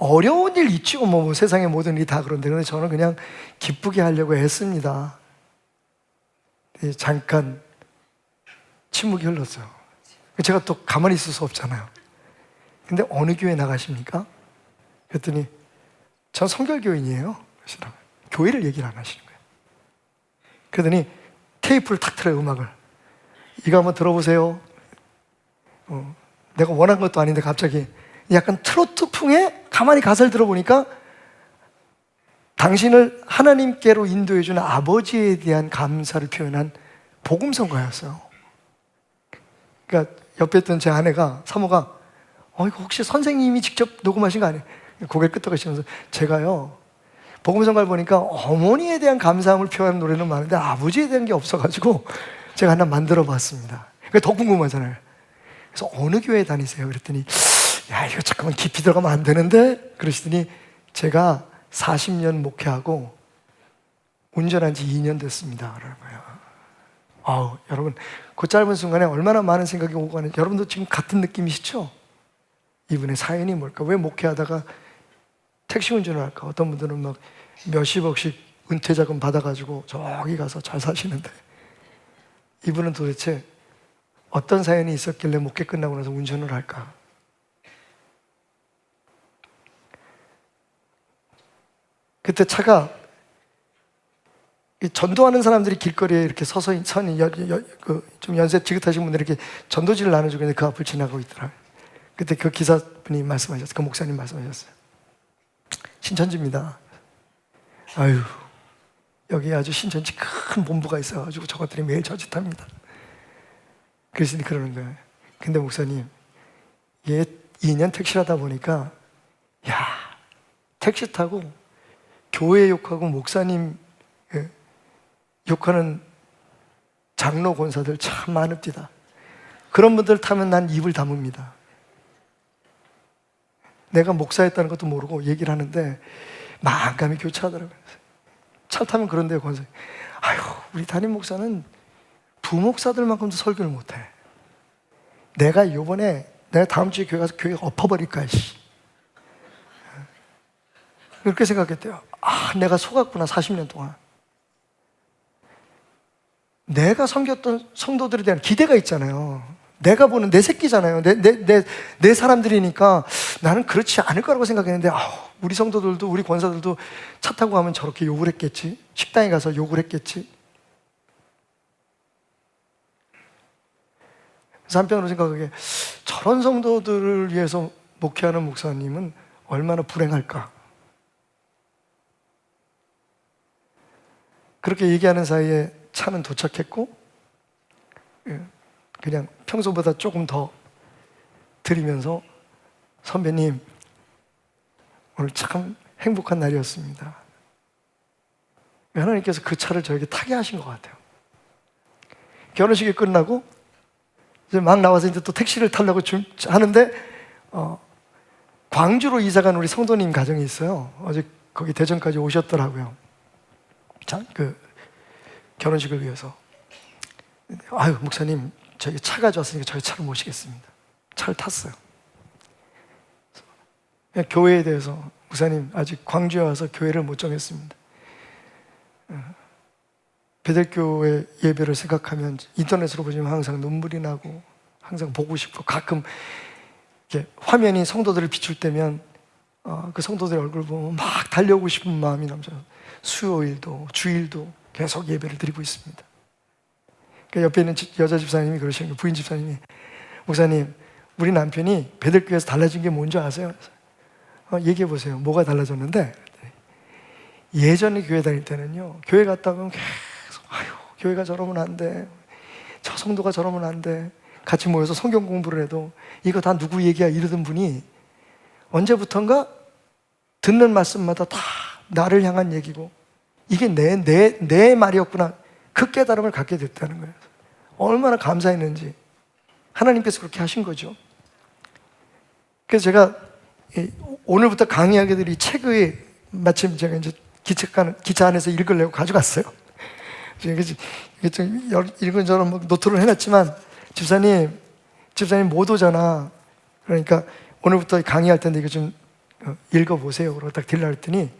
어려운 일 있죠. 뭐 세상의 모든 일이 다 그런데. 근데 저는 그냥 기쁘게 하려고 했습니다. 잠깐 침묵이 흘렀어요. 제가 또 가만히 있을 수 없잖아요. 근데 어느 교회 나가십니까? 그랬더니 전 성결교인이에요. 교회를 얘기를 안 하시는 거예요. 그러더니 테이프를 탁 틀어요, 음악을. 이거 한번 들어보세요. 내가 원한 것도 아닌데 갑자기 약간 트로트풍에 가만히 가사를 들어보니까, 당신을 하나님께로 인도해주는 아버지에 대한 감사를 표현한 복음성가였어요. 그러니까 옆에 있던 제 아내가, 사모가, 이거 혹시 선생님이 직접 녹음하신 거 아니에요? 고개를 끄덕이시면서, 제가요, 복음성가를 보니까 어머니에 대한 감사함을 표현하는 노래는 많은데 아버지에 대한 게 없어가지고 제가 하나 만들어 봤습니다. 그러니까 더 궁금하잖아요. 그래서 어느 교회 다니세요? 그랬더니, 야, 이거 잠깐만 깊이 들어가면 안 되는데? 그러시더니, 제가 40년 목회하고 운전한 지 2년 됐습니다. 그러는 거예요. 여러분, 그 짧은 순간에 얼마나 많은 생각이 오고 가는지, 여러분도 지금 같은 느낌이시죠? 이분의 사연이 뭘까? 왜 목회하다가 택시 운전을 할까? 어떤 분들은 막 몇십억씩 은퇴자금 받아가지고 저기 가서 잘 사시는데, 이분은 도대체 어떤 사연이 있었길래 목회 끝나고 나서 운전을 할까? 그때 차가, 전도하는 사람들이 길거리에 이렇게 서서 좀 연세 지긋하신 분들이 이렇게 전도지를 나눠주고 있는데 그 앞을 지나가고 있더라고요. 그때 그 기사분이 말씀하셨어요. 그 목사님 말씀하셨어요. 신천지입니다. 아유, 여기 아주 신천지 큰 본부가 있어가지고 저것들이 매일 저짓합니다. 그러시니 그러는 거예요. 근데 목사님, 얘 2년 택시를 하다 보니까, 야, 택시 타고 교회 욕하고 목사님 욕하는 장로 권사들 참 많읍디다. 그런 분들 타면 난 입을 다뭅니다. 내가 목사였다는 것도 모르고 얘기를 하는데 만감이 교차하더라고요. 차 타면 그런데요, 권사. 우리 담임 목사는 부목사들만큼도 설교를 못해. 내가 다음 주에 교회 가서 교회 엎어버릴까, 씨. 그렇게 생각했대요. 내가 속았구나, 40년 동안. 내가 섬겼던 성도들에 대한 기대가 있잖아요. 내가 보는 내 새끼잖아요. 내 사람들이니까 나는 그렇지 않을 거라고 생각했는데, 우리 성도들도, 우리 권사들도 차 타고 가면 저렇게 욕을 했겠지. 식당에 가서 욕을 했겠지. 그래서 한편으로 생각하기에, 저런 성도들을 위해서 목회하는 목사님은 얼마나 불행할까. 그렇게 얘기하는 사이에 차는 도착했고, 그냥 평소보다 조금 더 드리면서, 선배님, 오늘 참 행복한 날이었습니다. 하나님께서 그 차를 저에게 타게 하신 것 같아요. 결혼식이 끝나고 이제 막 나와서 이제 또 택시를 타려고 하는데 광주로 이사간 우리 성도님 가정이 있어요. 어제 거기 대전까지 오셨더라고요. 자, 그 결혼식을 위해서. 아유, 목사님, 저기 차 가져왔으니까 저희 차를 모시겠습니다. 차를 탔어요. 교회에 대해서, 목사님 아직 광주에 와서 교회를 못 정했습니다. 베델교회 예배를 생각하면 인터넷으로 보시면 항상 눈물이 나고 항상 보고 싶고, 가끔 이렇게 화면이 성도들을 비출 때면 그 성도들의 얼굴 보면 막 달려오고 싶은 마음이 넘쳐서 수요일도 주일도 계속 예배를 드리고 있습니다. 그 옆에 있는 여자 집사님이 그러시는 거예요. 부인 집사님이, 목사님, 우리 남편이 베델교회에서 달라진 게 뭔지 아세요? 얘기해 보세요. 뭐가 달라졌는데? 예전에 교회 다닐 때는요, 교회 갔다 오면 계속 아유, 교회가 저러면 안 돼, 저 성도가 저러면 안 돼, 같이 모여서 성경 공부를 해도 이거 다 누구 얘기야 이러던 분이 언제부턴가 듣는 말씀마다 다 나를 향한 얘기고 이게 내 말이었구나, 그 깨달음을 갖게 됐다는 거예요. 얼마나 감사했는지 하나님께서 그렇게 하신 거죠. 그래서 제가 오늘부터 강의하게 될 이 책의, 마침 제가 이제 기차 안에서 읽으려고 가져갔어요. 이게 좀 이런저런 노트를 해놨지만, 집사님 못 오잖아. 그러니까 오늘부터 강의할 텐데 이거 좀 읽어보세요. 그러고 딱 들려 했더니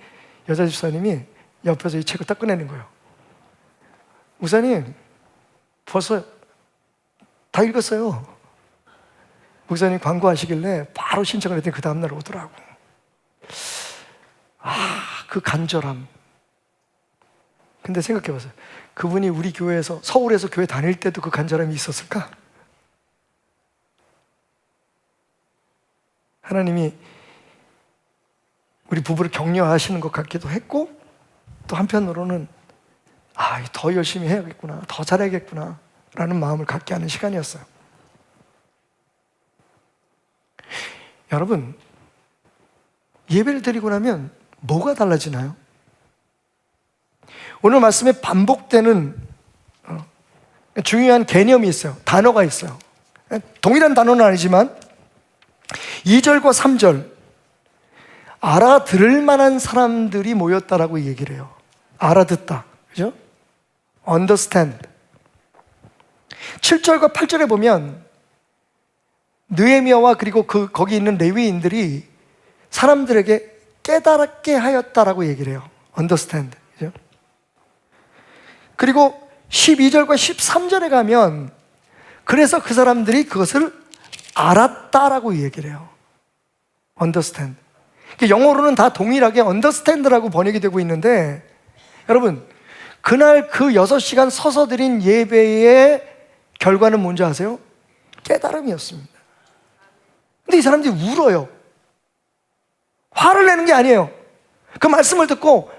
여자 집사님이 옆에서 이 책을 딱 꺼내는 거예요. 목사님, 벌써 다 읽었어요. 목사님 광고하시길래 바로 신청을 했더니 그 다음날 오더라고. 그 간절함. 근데 생각해봤어요. 그분이 우리 교회에서, 서울에서 교회 다닐 때도 그 간절함이 있었을까? 하나님이 우리 부부를 격려하시는 것 같기도 했고, 또 한편으로는 더 열심히 해야겠구나, 더 잘해야겠구나 라는 마음을 갖게 하는 시간이었어요. 여러분, 예배를 드리고 나면 뭐가 달라지나요? 오늘 말씀에 반복되는 중요한 개념이 있어요. 단어가 있어요. 동일한 단어는 아니지만 2절과 3절, 알아들을 만한 사람들이 모였다라고 얘기를 해요. 알아듣다, 그죠? understand. 7절과 8절에 보면 느헤미야와 그리고 거기 있는 레위인들이 사람들에게 깨달게 하였다라고 얘기를 해요. understand, 그죠? 그리고 12절과 13절에 가면 그래서 그 사람들이 그것을 알았다라고 얘기를 해요. understand. 영어로는 다 동일하게 understand라고 번역이 되고 있는데, 여러분, 그날 그 6시간 서서 드린 예배의 결과는 뭔지 아세요? 깨달음이었습니다. 근데 이 사람들이 울어요. 화를 내는 게 아니에요. 그 말씀을 듣고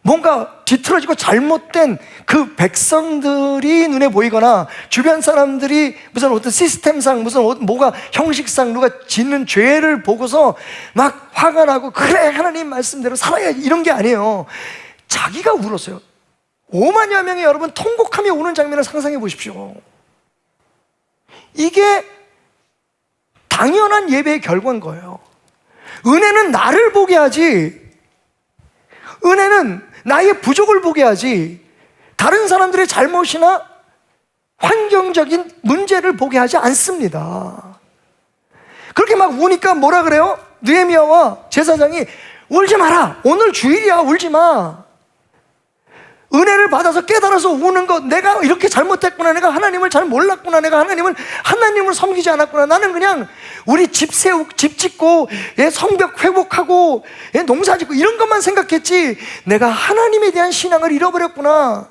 뭔가 뒤틀어지고 잘못된 그 백성들이 눈에 보이거나 주변 사람들이 무슨 어떤 시스템상 무슨 뭐가 형식상 누가 짓는 죄를 보고서 막 화가 나고 그래 하나님 말씀대로 살아야지 이런 게 아니에요. 자기가 울었어요. 5만여 명의 여러분 통곡하며 우는 장면을 상상해 보십시오. 이게 당연한 예배의 결과인 거예요. 은혜는 나를 보게 하지, 은혜는 나의 부족을 보게 하지, 다른 사람들의 잘못이나 환경적인 문제를 보게 하지 않습니다. 그렇게 막 우니까 뭐라 그래요? 느헤미야와 제사장이 울지 마라, 오늘 주일이야, 울지 마. 은혜를 받아서 깨달아서 우는 것, 내가 이렇게 잘못했구나, 내가 하나님을 잘 몰랐구나, 내가 하나님을 섬기지 않았구나, 나는 그냥 우리 집 짓고 성벽 회복하고 농사 짓고 이런 것만 생각했지 내가 하나님에 대한 신앙을 잃어버렸구나,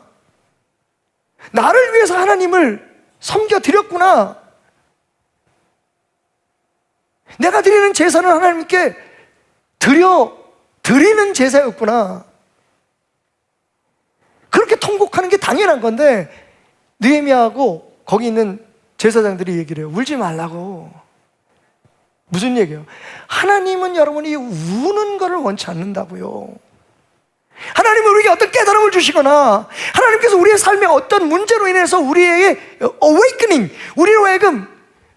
나를 위해서 하나님을 섬겨드렸구나, 내가 드리는 제사는 하나님께 드리는 제사였구나, 그렇게 통곡하는 게 당연한 건데, 느헤미야하고 거기 있는 제사장들이 얘기를 해요. 울지 말라고. 무슨 얘기예요? 하나님은 여러분이 우는 것을 원치 않는다고요. 하나님은 우리에게 어떤 깨달음을 주시거나 하나님께서 우리의 삶의 어떤 문제로 인해서 우리에게 awakening, 우리로 하여금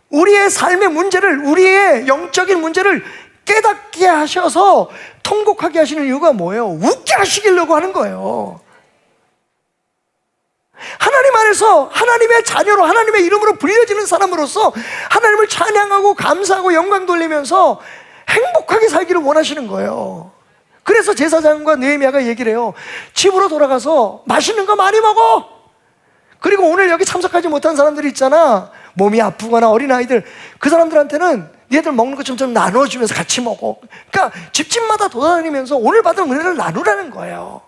우리의 삶의 문제를, 우리의 영적인 문제를 깨닫게 하셔서 통곡하게 하시는 이유가 뭐예요? 웃게 하시려고 하는 거예요. 하나님 안에서 하나님의 자녀로, 하나님의 이름으로 불려지는 사람으로서 하나님을 찬양하고 감사하고 영광 돌리면서 행복하게 살기를 원하시는 거예요. 그래서 제사장과 느헤미야가 얘기를 해요. 집으로 돌아가서 맛있는 거 많이 먹어. 그리고 오늘 여기 참석하지 못한 사람들이 있잖아, 몸이 아프거나 어린아이들, 그 사람들한테는 얘들 먹는 거 좀 나눠주면서 같이 먹어. 그러니까 집집마다 돌아다니면서 오늘 받은 은혜를 나누라는 거예요.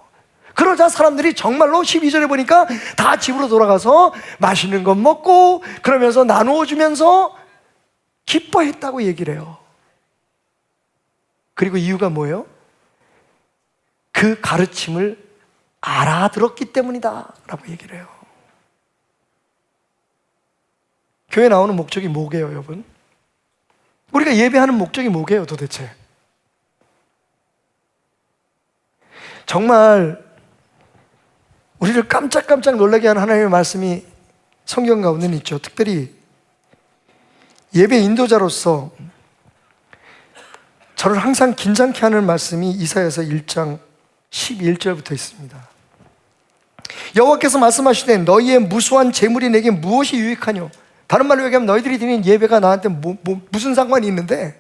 그러자 사람들이 정말로 12절에 보니까 다 집으로 돌아가서 맛있는 것 먹고 그러면서 나누어 주면서 기뻐했다고 얘기를 해요. 그리고 이유가 뭐예요? 그 가르침을 알아들었기 때문이다 라고 얘기를 해요. 교회 나오는 목적이 뭐게요, 여러분? 우리가 예배하는 목적이 뭐게요, 도대체? 정말 우리를 깜짝깜짝 놀라게 하는 하나님의 말씀이 성경 가운데는 있죠. 특별히 예배 인도자로서 저를 항상 긴장케 하는 말씀이 이사야서 1장 11절부터 있습니다. 여호와께서 말씀하시되 너희의 무수한 재물이 내게 무엇이 유익하뇨? 다른 말로 얘기하면 너희들이 드리는 예배가 나한테 무슨 상관이 있는데,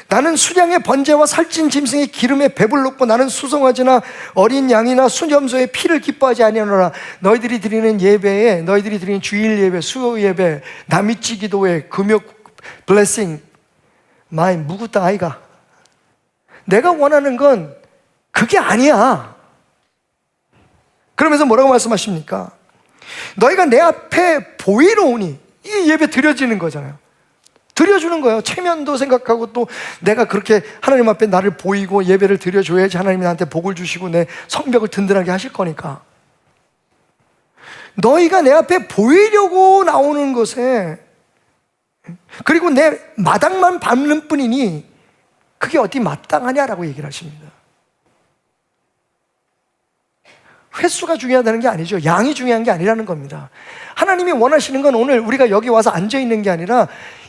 나는 수량의 번제와 살찐 짐승의 기름에 배불렀고 나는 수송아지나 어린 양이나 수염소의 피를 기뻐하지 아니하노라. 너희들이 드리는 예배에, 너희들이 드리는 주일 예배, 수요 예배, 남이치 기도회, 금요 블레싱, 마이 무구따 아이가, 내가 원하는 건 그게 아니야. 그러면서 뭐라고 말씀하십니까? 너희가 내 앞에 보이러 오니, 이 예배 드려지는 거잖아요. 드려주는 거예요. 체면도 생각하고 또 내가 그렇게 하나님 앞에 나를 보이고 예배를 드려줘야지 하나님이 나한테 복을 주시고 내 성벽을 든든하게 하실 거니까. 너희가 내 앞에 보이려고 나오는 것에, 그리고 내 마당만 밟는 뿐이니 그게 어디 마땅하냐라고 얘기를 하십니다. 횟수가 중요하다는 게 아니죠. 양이 중요한 게 아니라는 겁니다. 하나님이 원하시는 건 오늘 우리가 여기 와서 앉아있는 게 아니라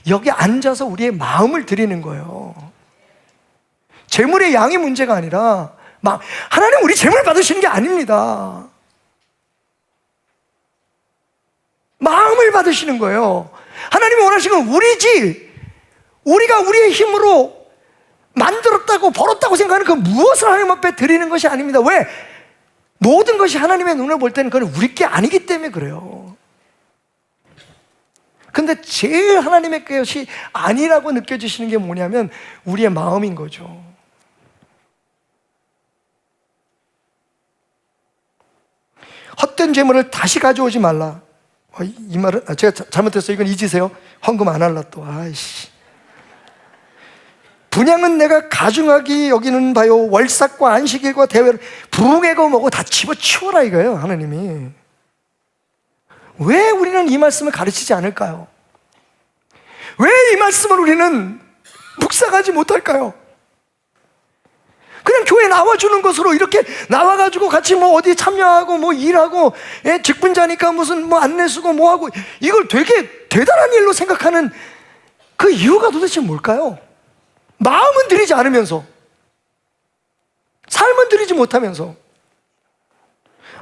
여기 앉아서 우리의 마음을 드리는 거예요. 재물의 양이 문제가 아니라 하나님 우리 재물 받으시는 게 아닙니다. 마음을 받으시는 거예요. 하나님이 원하시는 건 우리지, 우리가 우리의 힘으로 만들었다고 벌었다고 생각하는 그 무엇을 하나님 앞에 드리는 것이 아닙니다. 왜? 모든 것이 하나님의 눈을 볼 때는 그건 우리 게 아니기 때문에 그래요. 근데 제일 하나님의 것이 아니라고 느껴지시는 게 뭐냐면 우리의 마음인 거죠. 헛된 재물을 다시 가져오지 말라. 이 말은 제가 잘못했어요. 이건 잊으세요. 헌금 안 할라 또. 아이씨. 분양은 내가 가중하기 여기는 바요. 월삭과 안식일과 대회를 부흥회고 뭐고 다 집어치워라 이거예요. 하나님이. 왜 우리는 이 말씀을 가르치지 않을까요? 왜 이 말씀을 우리는 묵상하지 못할까요? 그냥 교회 나와주는 것으로 이렇게 나와가지고 같이 뭐 어디 참여하고 뭐 일하고, 직분자니까 무슨 뭐 안내 쓰고 뭐 하고, 이걸 되게 대단한 일로 생각하는 그 이유가 도대체 뭘까요? 마음은 드리지 않으면서, 삶은 드리지 못하면서,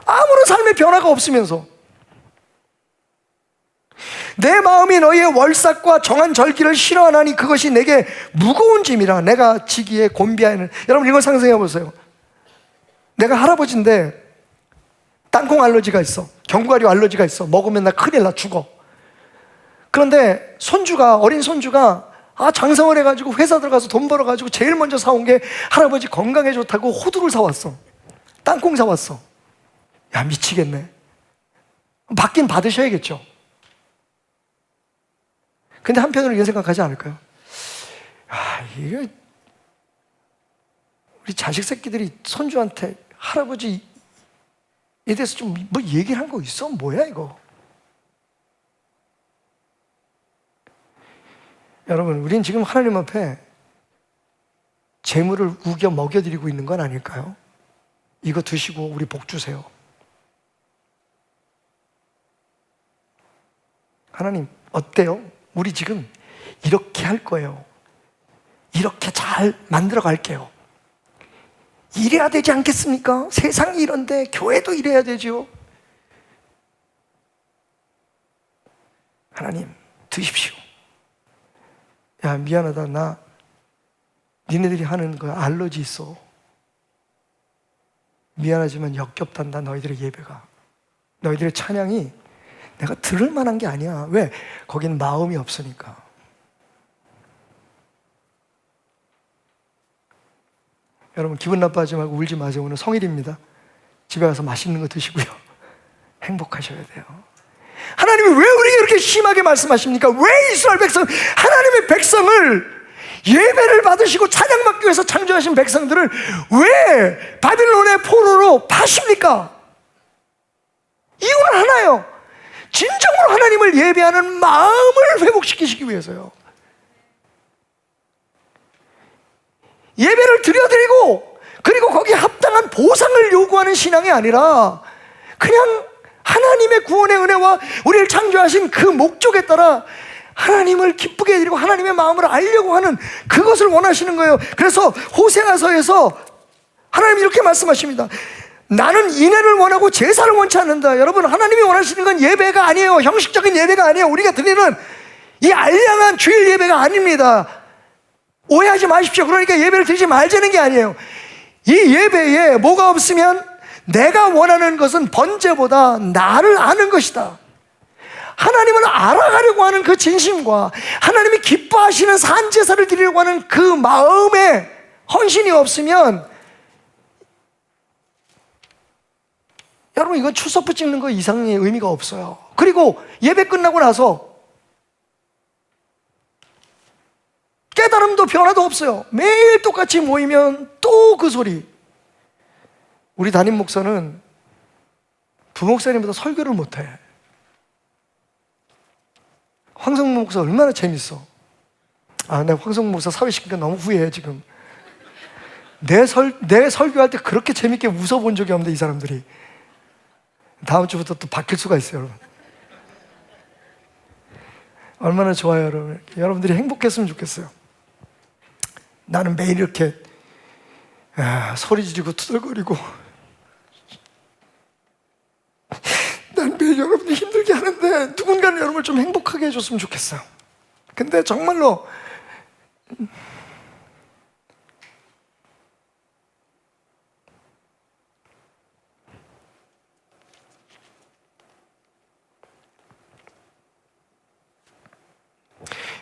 아무런 삶의 변화가 없으면서, 내 마음이 너희의 월삭과 정한 절기를 싫어하나니 그것이 내게 무거운 짐이라 내가 지기에 곤비하는. 여러분 이걸 상상해 보세요. 내가 할아버지인데 땅콩 알러지가 있어, 견과류 알러지가 있어. 먹으면 나 큰일 나, 죽어. 그런데 어린 손주가 장성을 해가지고 회사 들어가서 돈 벌어가지고 제일 먼저 사온 게 할아버지 건강에 좋다고 호두를 사왔어. 땅콩 사왔어. 야, 미치겠네. 받긴 받으셔야겠죠. 근데 한편으로 이런 생각하지 않을까요? 이게 우리 자식 새끼들이 손주한테 할아버지에 대해서 좀 뭐 얘기를 한 거 있어? 뭐야 이거? 여러분, 우린 지금 하나님 앞에 재물을 우겨 먹여드리고 있는 건 아닐까요? 이거 드시고 우리 복 주세요. 하나님, 어때요? 우리 지금 이렇게 할 거예요. 이렇게 잘 만들어 갈게요. 이래야 되지 않겠습니까? 세상이 이런데 교회도 이래야 되죠. 하나님, 드십시오. 야, 미안하다. 나 니네들이 하는 거 알러지 있어. 미안하지만 역겹단다. 너희들의 예배가, 너희들의 찬양이 내가 들을 만한 게 아니야. 왜? 거긴 마음이 없으니까. 여러분, 기분 나빠하지 말고 울지 마세요. 오늘 성일입니다. 집에 가서 맛있는 거 드시고요. 행복하셔야 돼요. 하나님이 왜 우리에게 그렇게 심하게 말씀하십니까? 왜 이스라엘 백성, 하나님의 백성을, 예배를 받으시고 찬양받기 위해서 창조하신 백성들을 왜 바빌론의 포로로 파십니까? 이유는 하나요. 진정으로 하나님을 예배하는 마음을 회복시키시기 위해서요. 예배를 드려드리고 그리고 거기에 합당한 보상을 요구하는 신앙이 아니라 그냥 하나님의 구원의 은혜와 우리를 창조하신 그 목적에 따라 하나님을 기쁘게 해드리고 하나님의 마음을 알려고 하는 그것을 원하시는 거예요. 그래서 호세아서에서 하나님이 이렇게 말씀하십니다. 나는 인애를 원하고 제사를 원치 않는다. 여러분, 하나님이 원하시는 건 예배가 아니에요. 형식적인 예배가 아니에요. 우리가 드리는 이 알량한 주일 예배가 아닙니다. 오해하지 마십시오. 그러니까 예배를 드리지 말자는 게 아니에요. 이 예배에 뭐가 없으면 내가 원하는 것은 번제보다 나를 아는 것이다. 하나님을 알아가려고 하는 그 진심과 하나님이 기뻐하시는 산제사를 드리려고 하는 그 마음에 헌신이 없으면, 여러분, 이건 출석부 찍는 거 이상의 의미가 없어요. 그리고 예배 끝나고 나서 깨달음도 변화도 없어요. 매일 똑같이 모이면 또 그 소리. 우리 담임 목사는 부목사님보다 설교를 못해. 황성무 목사 얼마나 재밌어. 내가 황성무 목사 사회시키니까 너무 후회해 지금. 내 설교할 때 그렇게 재밌게 웃어본 적이 없는데 이 사람들이. 다음 주부터 또 바뀔 수가 있어요, 여러분. 얼마나 좋아요, 여러분. 여러분들이 행복했으면 좋겠어요. 나는 매일 이렇게 소리 지르고 투덜거리고 난 매일 여러분들 힘들게 하는데 누군가는 여러분을 좀 행복하게 해줬으면 좋겠어요. 근데 정말로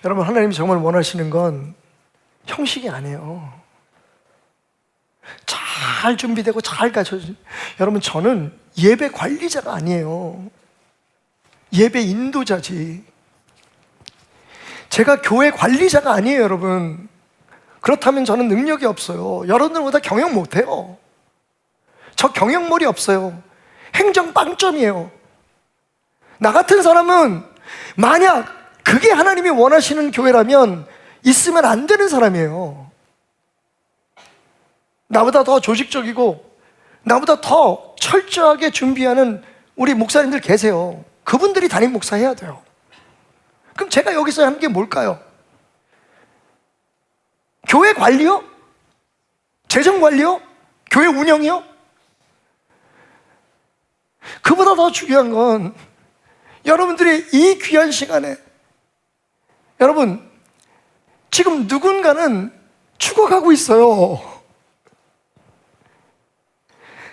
여러분, 하나님이 정말 원하시는 건 형식이 아니에요. 잘 준비되고 잘 갖춰진. 여러분, 저는 예배 관리자가 아니에요. 예배 인도자지. 제가 교회 관리자가 아니에요, 여러분. 그렇다면 저는 능력이 없어요. 여러분들보다 경영 못해요. 저 경영머리 없어요. 행정 빵점이에요. 나 같은 사람은 만약 그게 하나님이 원하시는 교회라면 있으면 안 되는 사람이에요. 나보다 더 조직적이고 나보다 더 철저하게 준비하는 우리 목사님들 계세요. 그분들이 담임 목사 해야 돼요. 그럼 제가 여기서 하는 게 뭘까요? 교회 관리요? 재정 관리요? 교회 운영이요? 그보다 더 중요한 건 여러분들이 이 귀한 시간에, 여러분, 지금 누군가는 죽어가고 있어요.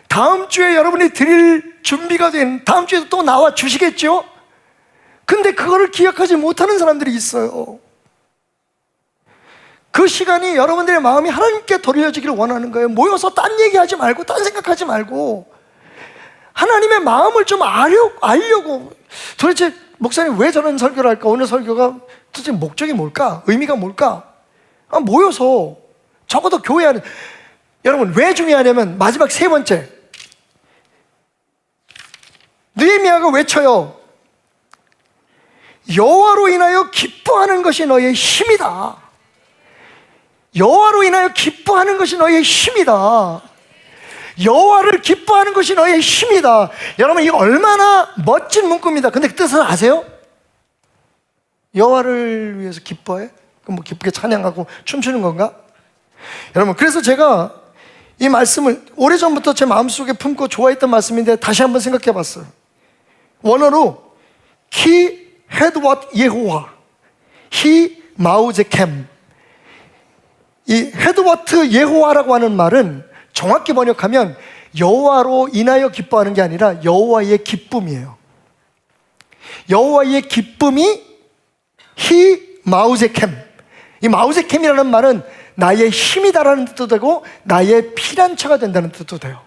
다음 주에 여러분이 드릴 준비가 된, 다음 주에도 또 나와 주시겠죠? 근데 그거를 기억하지 못하는 사람들이 있어요. 그 시간이 여러분들의 마음이 하나님께 돌려지기를 원하는 거예요. 모여서 딴 얘기하지 말고 딴 생각하지 말고 하나님의 마음을 좀 알려고. 도대체 목사님 왜 저런 설교를 할까? 오늘 설교가 도대체 목적이 뭘까? 의미가 뭘까? 모여서 적어도 교회 안에. 여러분, 왜 중요하냐면 마지막 세 번째, 느헤미야가 외쳐요. 여호와로 인하여 기뻐하는 것이 너의 힘이다. 여호와로 인하여 기뻐하는 것이 너의 힘이다. 여호와를 기뻐하는 것이 너의 힘이다. 여러분, 이거 얼마나 멋진 문구입니다. 근데 그 뜻을 아세요? 여호와를 위해서 기뻐해? 그럼 뭐 기쁘게 찬양하고 춤추는 건가? 여러분, 그래서 제가 이 말씀을 오래전부터 제 마음속에 품고 좋아했던 말씀인데 다시 한번 생각해 봤어요. 원어로 He had what 예호와, He 마우제캠. 이 had what 예호와라고 하는 말은 정확히 번역하면 여호와로 인하여 기뻐하는 게 아니라 여호와의 기쁨이에요. 여호와의 기쁨이 He 마우제캠. 이 마우제캠이라는 말은 나의 힘이다라는 뜻도 되고 나의 피난처가 된다는 뜻도 돼요.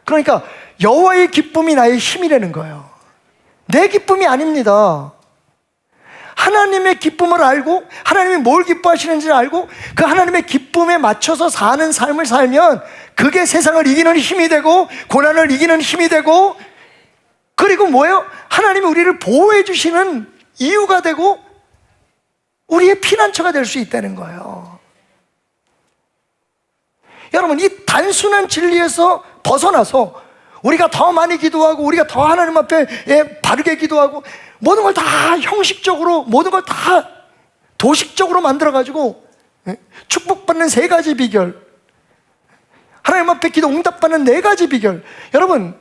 그러니까 여호와의 기쁨이 나의 힘이라는 거예요. 내 기쁨이 아닙니다. 하나님의 기쁨을 알고 하나님이 뭘 기뻐하시는지를 알고 그 하나님의 기쁨에 맞춰서 사는 삶을 살면 그게 세상을 이기는 힘이 되고 고난을 이기는 힘이 되고, 그리고 뭐예요? 하나님이 우리를 보호해 주시는 이유가 되고 우리의 피난처가 될 수 있다는 거예요. 여러분, 이 단순한 진리에서 벗어나서 우리가 더 많이 기도하고 우리가 더 하나님 앞에 바르게 기도하고 모든 걸 다 형식적으로, 모든 걸 다 도식적으로 만들어가지고 축복받는 3가지 비결, 하나님 앞에 기도 응답받는 4가지 비결. 여러분,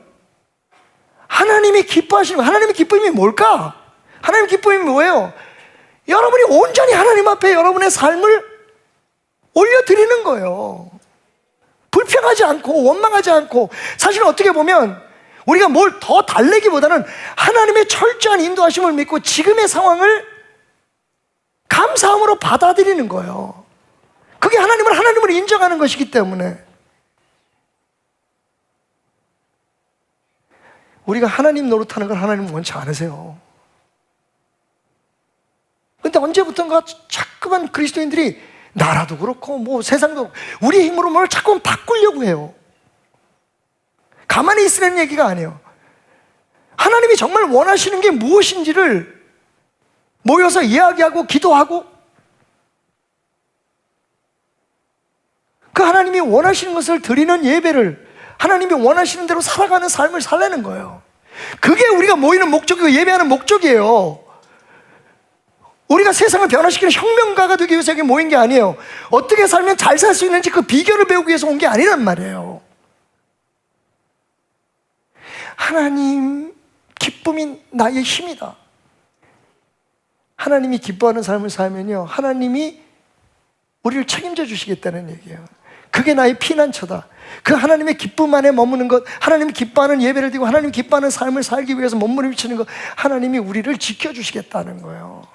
하나님이 기뻐하시는 거, 하나님의 기쁨이 뭘까? 하나님의 기쁨이 뭐예요? 여러분이 온전히 하나님 앞에 여러분의 삶을 올려드리는 거예요. 불평하지 않고 원망하지 않고. 사실 어떻게 보면 우리가 뭘 더 달래기보다는 하나님의 철저한 인도하심을 믿고 지금의 상황을 감사함으로 받아들이는 거예요. 그게 하나님을 인정하는 것이기 때문에. 우리가 하나님 노릇하는 걸 하나님은 원치 않으세요. 근데 언제부턴가 자꾸만 그리스도인들이 나라도 그렇고 뭐 세상도 우리 힘으로 뭘 자꾸 바꾸려고 해요. 가만히 있으라는 얘기가 아니에요. 하나님이 정말 원하시는 게 무엇인지를 모여서 이야기하고 기도하고 그 하나님이 원하시는 것을 드리는 예배를, 하나님이 원하시는 대로 살아가는 삶을 살라는 거예요. 그게 우리가 모이는 목적이고 예배하는 목적이에요. 우리가 세상을 변화시키는 혁명가가 되기 위해서 여기 모인 게 아니에요. 어떻게 살면 잘 살 수 있는지 그 비결을 배우기 위해서 온 게 아니란 말이에요. 하나님 기쁨이 나의 힘이다. 하나님이 기뻐하는 삶을 살면요, 하나님이 우리를 책임져 주시겠다는 얘기예요. 그게 나의 피난처다. 그 하나님의 기쁨 안에 머무는 것, 하나님이 기뻐하는 예배를 드리고 하나님이 기뻐하는 삶을 살기 위해서 몸부림치는 것, 하나님이 우리를 지켜주시겠다는 거예요.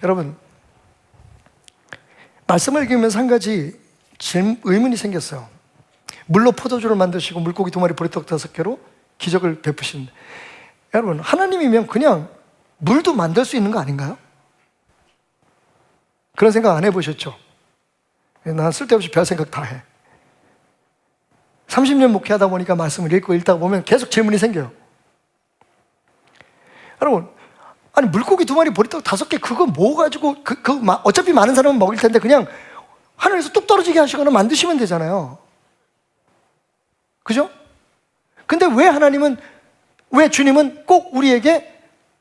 여러분, 말씀을 읽으면서 한 가지 의문이 생겼어요. 물로 포도주를 만드시고 물고기 2마리 보리떡 5개로 기적을 베푸신, 여러분, 하나님이면 그냥 물도 만들 수 있는 거 아닌가요? 그런 생각 안 해보셨죠? 난 쓸데없이 별 생각 다 해. 30년 목회하다 보니까 말씀을 읽다가 보면 계속 질문이 생겨요. 여러분, 아니 물고기 2마리 보리떡 5개 그거 뭐 가지고 어차피 많은 사람은 먹을 텐데 그냥 하늘에서 뚝 떨어지게 하시거나 만드시면 되잖아요. 그죠? 근데 왜 주님은 꼭 우리에게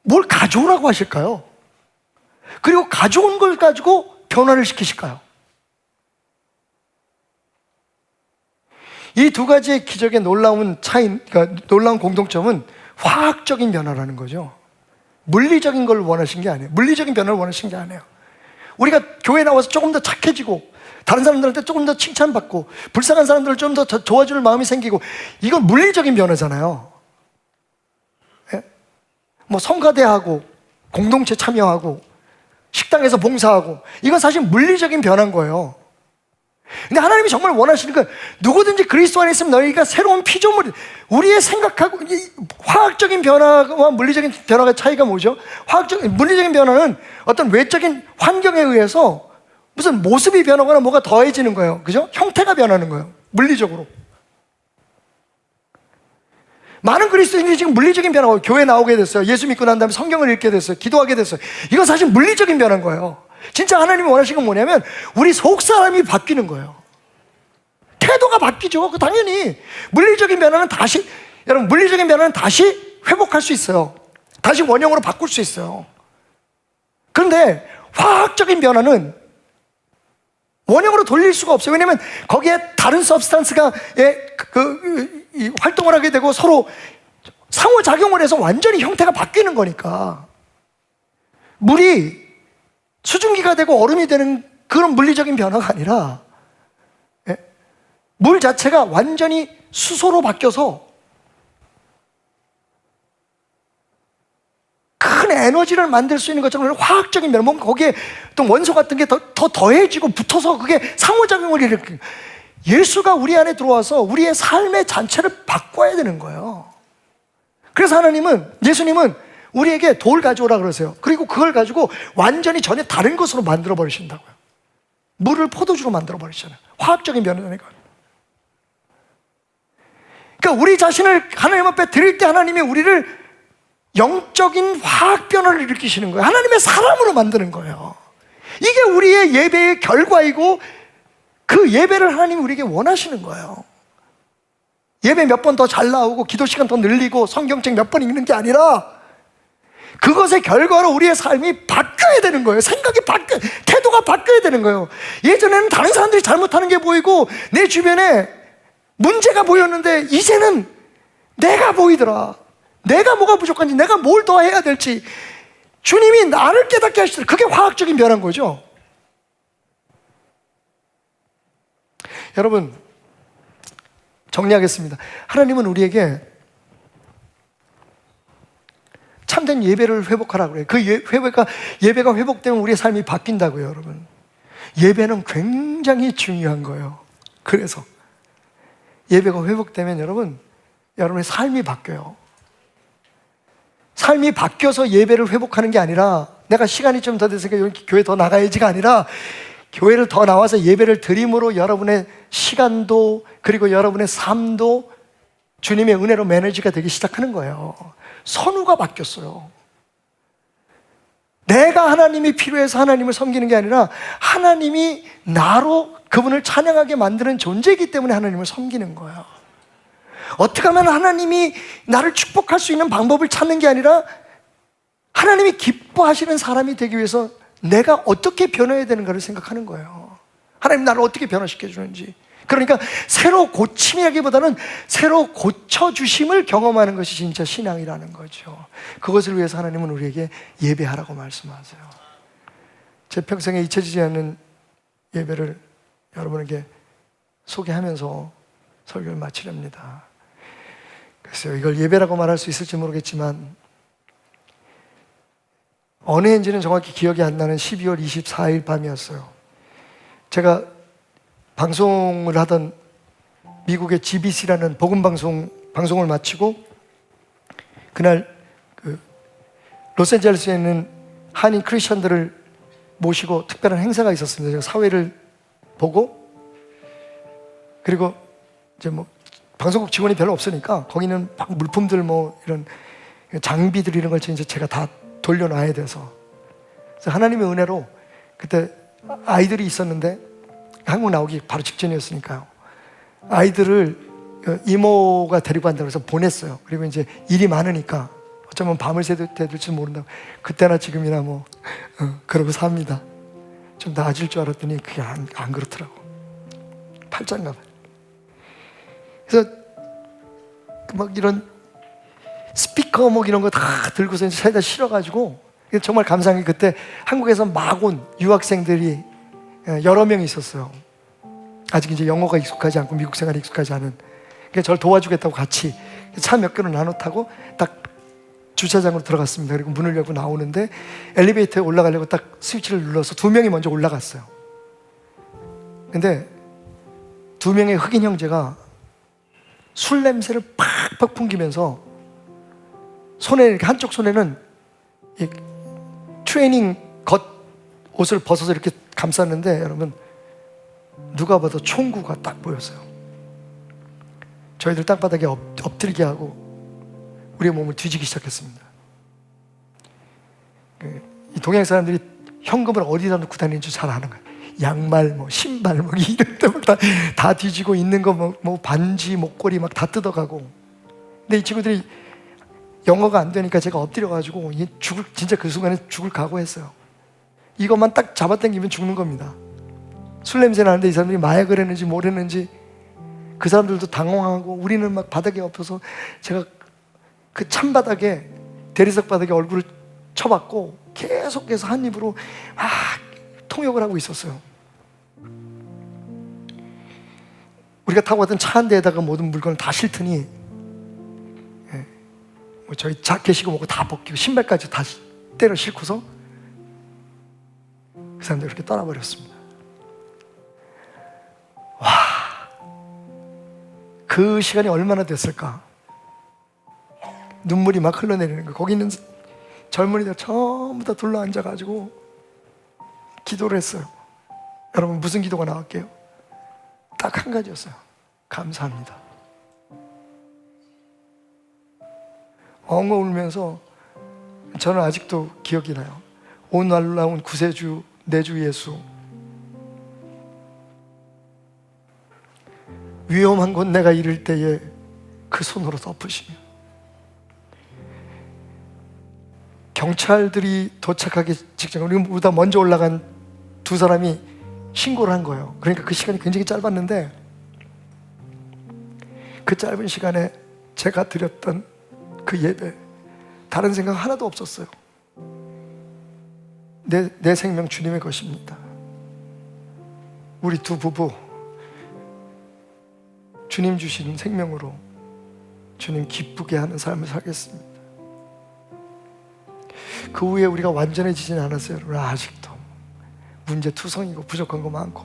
뭘 가져오라고 하실까요? 그리고 가져온 걸 가지고 변화를 시키실까요? 이 2가지의 기적의 놀라운 그러니까 놀라운 공통점은 화학적인 변화라는 거죠. 물리적인 걸 원하신 게 아니에요. 물리적인 변화를 원하신 게 아니에요. 우리가 교회 나와서 조금 더 착해지고 다른 사람들한테 조금 더 칭찬받고 불쌍한 사람들을 좀 더 도와줄 마음이 생기고, 이건 물리적인 변화잖아요. 예? 뭐 성가대하고 공동체 참여하고 식당에서 봉사하고, 이건 사실 물리적인 변화인 거예요. 근데 하나님이 정말 원하시는 건 누구든지 그리스도 안에 있으면 너희가 새로운 피조물, 우리의 생각하고 화학적인 변화와 물리적인 변화의 차이가 뭐죠? 물리적인 변화는 어떤 외적인 환경에 의해서 무슨 모습이 변하거나 뭐가 더해지는 거예요. 그죠? 형태가 변하는 거예요. 물리적으로. 많은 그리스도인들이 지금 물리적인 변화가 교회 나오게 됐어요. 예수 믿고 난 다음에 성경을 읽게 됐어요. 기도하게 됐어요. 이건 사실 물리적인 변화인 거예요. 진짜 하나님이 원하시는 건 뭐냐면 우리 속 사람이 바뀌는 거예요. 태도가 바뀌죠. 그 당연히 물리적인 변화는 다시, 여러분, 물리적인 변화는 다시 회복할 수 있어요. 다시 원형으로 바꿀 수 있어요. 그런데 화학적인 변화는 원형으로 돌릴 수가 없어요. 왜냐하면 거기에 다른 서브스탄스가 활동을 하게 되고 서로 상호작용을 해서 완전히 형태가 바뀌는 거니까. 물이 수증기가 되고 얼음이 되는 그런 물리적인 변화가 아니라 물 자체가 완전히 수소로 바뀌어서 큰 에너지를 만들 수 있는 것처럼 화학적인 변화, 뭔가 거기에 또 원소 같은 게 더 더해지고 붙어서 그게 상호작용을 일으키는, 예수가 우리 안에 들어와서 우리의 삶의 잔체를 바꿔야 되는 거예요. 그래서 예수님은 우리에게 돌 가져오라 그러세요. 그리고 그걸 가지고 완전히 전혀 다른 것으로 만들어 버리신다고요. 물을 포도주로 만들어 버리잖아요. 화학적인 변화니까. 그러니까 우리 자신을 하나님 앞에 드릴 때 하나님이 우리를 영적인 화학 변화를 일으키시는 거예요. 하나님의 사람으로 만드는 거예요. 이게 우리의 예배의 결과이고 그 예배를 하나님이 우리에게 원하시는 거예요. 예배 몇 번 더 잘 나오고 기도 시간 더 늘리고 성경책 몇 번 읽는 게 아니라 그것의 결과로 우리의 삶이 바뀌어야 되는 거예요. 생각이 바뀌어야, 태도가 바뀌어야 되는 거예요. 예전에는 다른 사람들이 잘못하는 게 보이고 내 주변에 문제가 보였는데 이제는 내가 보이더라. 내가 뭐가 부족한지, 내가 뭘 더 해야 될지 주님이 나를 깨닫게 하시더라. 그게 화학적인 변화인 거죠. 여러분, 정리하겠습니다. 하나님은 우리에게 참된 예배를 회복하라고 그래요. 그 예배가 회복되면 우리의 삶이 바뀐다고요, 여러분. 예배는 굉장히 중요한 거예요. 그래서 예배가 회복되면 여러분의 삶이 바뀌어요. 삶이 바뀌어서 예배를 회복하는 게 아니라 내가 시간이 좀 더 됐으니까 교회 더 나가야지가 아니라 교회를 더 나와서 예배를 드림으로 여러분의 시간도 그리고 여러분의 삶도 주님의 은혜로 매니지가 되기 시작하는 거예요. 선우가 바뀌었어요. 내가 하나님이 필요해서 하나님을 섬기는 게 아니라 하나님이 나로 그분을 찬양하게 만드는 존재이기 때문에 하나님을 섬기는 거예요. 어떻게 하면 하나님이 나를 축복할 수 있는 방법을 찾는 게 아니라 하나님이 기뻐하시는 사람이 되기 위해서 내가 어떻게 변해야 되는가를 생각하는 거예요. 하나님 나를 어떻게 변화시켜 주는지. 그러니까 새로 고침이라기보다는 새로 고쳐주심을 경험하는 것이 진짜 신앙이라는 거죠. 그것을 위해서 하나님은 우리에게 예배하라고 말씀하세요. 제 평생에 잊혀지지 않는 예배를 여러분에게 소개하면서 설교를 마치렵니다. 글쎄요, 이걸 예배라고 말할 수 있을지 모르겠지만 어느 해인지는 정확히 기억이 안 나는 12월 24일 밤이었어요. 제가 방송을 하던 미국의 GBC라는 복음방송을 마치고 그날 로스앤젤레스에 있는 한인 크리스천들을 모시고 특별한 행사가 있었습니다. 제가 사회를 보고 그리고 이제 방송국 직원이 별로 없으니까 거기는 물품들 이런 장비들 이런 걸 이제 제가 다 돌려놔야 돼서 그래서 하나님의 은혜로 그때 아이들이 있었는데 한국 나오기 바로 직전이었으니까요. 아이들을 이모가 데리고 간다고 해서 보냈어요. 그리고 이제 일이 많으니까 어쩌면 밤을 새도 될지 모른다고 그때나 지금이나 그러고 삽니다. 좀 나아질 줄 알았더니 그게 안 그렇더라고. 팔짱가 봐요. 그래서 이런 스피커 이런 거 다 들고서 이제 사이다 실어가지고 정말 감사한 게 그때 한국에서 막 온 유학생들이 여러 명이 있었어요. 아직 이제 영어가 익숙하지 않고 미국 생활이 익숙하지 않은. 그래서 저를 도와주겠다고 같이 차 몇 개를 나눠 타고 딱 주차장으로 들어갔습니다. 그리고 문을 열고 나오는데 엘리베이터에 올라가려고 딱 스위치를 눌러서 2명이 먼저 올라갔어요. 근데 2명의 흑인 형제가 술 냄새를 팍팍 풍기면서 손에 이렇게 한쪽 손에는 트레이닝 옷을 벗어서 이렇게 감쌌는데 여러분 누가 봐도 총구가 딱 보였어요. 저희들 땅바닥에 엎드리게 하고 우리의 몸을 뒤지기 시작했습니다. 이 동양 사람들이 현금을 어디다 놓고 다니는지 잘 아는 거예요. 양말, 뭐 신발, 뭐 이런 데막 다 뒤지고 있는 거, 뭐 반지, 목걸이 막 다 뜯어가고. 근데 이 친구들이 영어가 안 되니까 제가 엎드려가지고 진짜 그 순간에 죽을 각오했어요. 이것만 딱 잡아당기면 죽는 겁니다. 술 냄새 나는데 이 사람들이 마약을 했는지 뭘 했는지 그 사람들도 당황하고 우리는 막 바닥에 엎혀서 제가 그 찬바닥에 대리석 바닥에 얼굴을 쳐박고 계속해서 한 입으로 막 통역을 하고 있었어요. 우리가 타고 갔던 차 한 대에다가 모든 물건을 다 싣더니 뭐 저희 자켓이고 뭐고 다 벗기고 신발까지 다 때려 싣고서 그 사람들 그렇게 떠나버렸습니다. 와, 그 시간이 얼마나 됐을까? 눈물이 막 흘러내리는 거예요. 거기 있는 젊은이들 전부 다 둘러앉아가지고 기도를 했어요. 여러분 무슨 기도가 나올게요? 딱 한 가지였어요. 감사합니다. 엉엉 울면서 저는 아직도 기억이 나요. 오 놀라운 구세주 내 주 예수, 위험한 곳 내가 이를 때에 그 손으로 덮으시며, 경찰들이 도착하기 직전 우리보다 먼저 올라간 두 사람이 신고를 한 거예요. 그러니까 그 시간이 굉장히 짧았는데 그 짧은 시간에 제가 드렸던 그 예배, 다른 생각 하나도 없었어요. 내 생명 주님의 것입니다. 우리 두 부부 주님 주신 생명으로 주님 기쁘게 하는 삶을 살겠습니다. 그 후에 우리가 완전해지진 않았어요. 여러분 아직도 문제투성이고 부족한 거 많고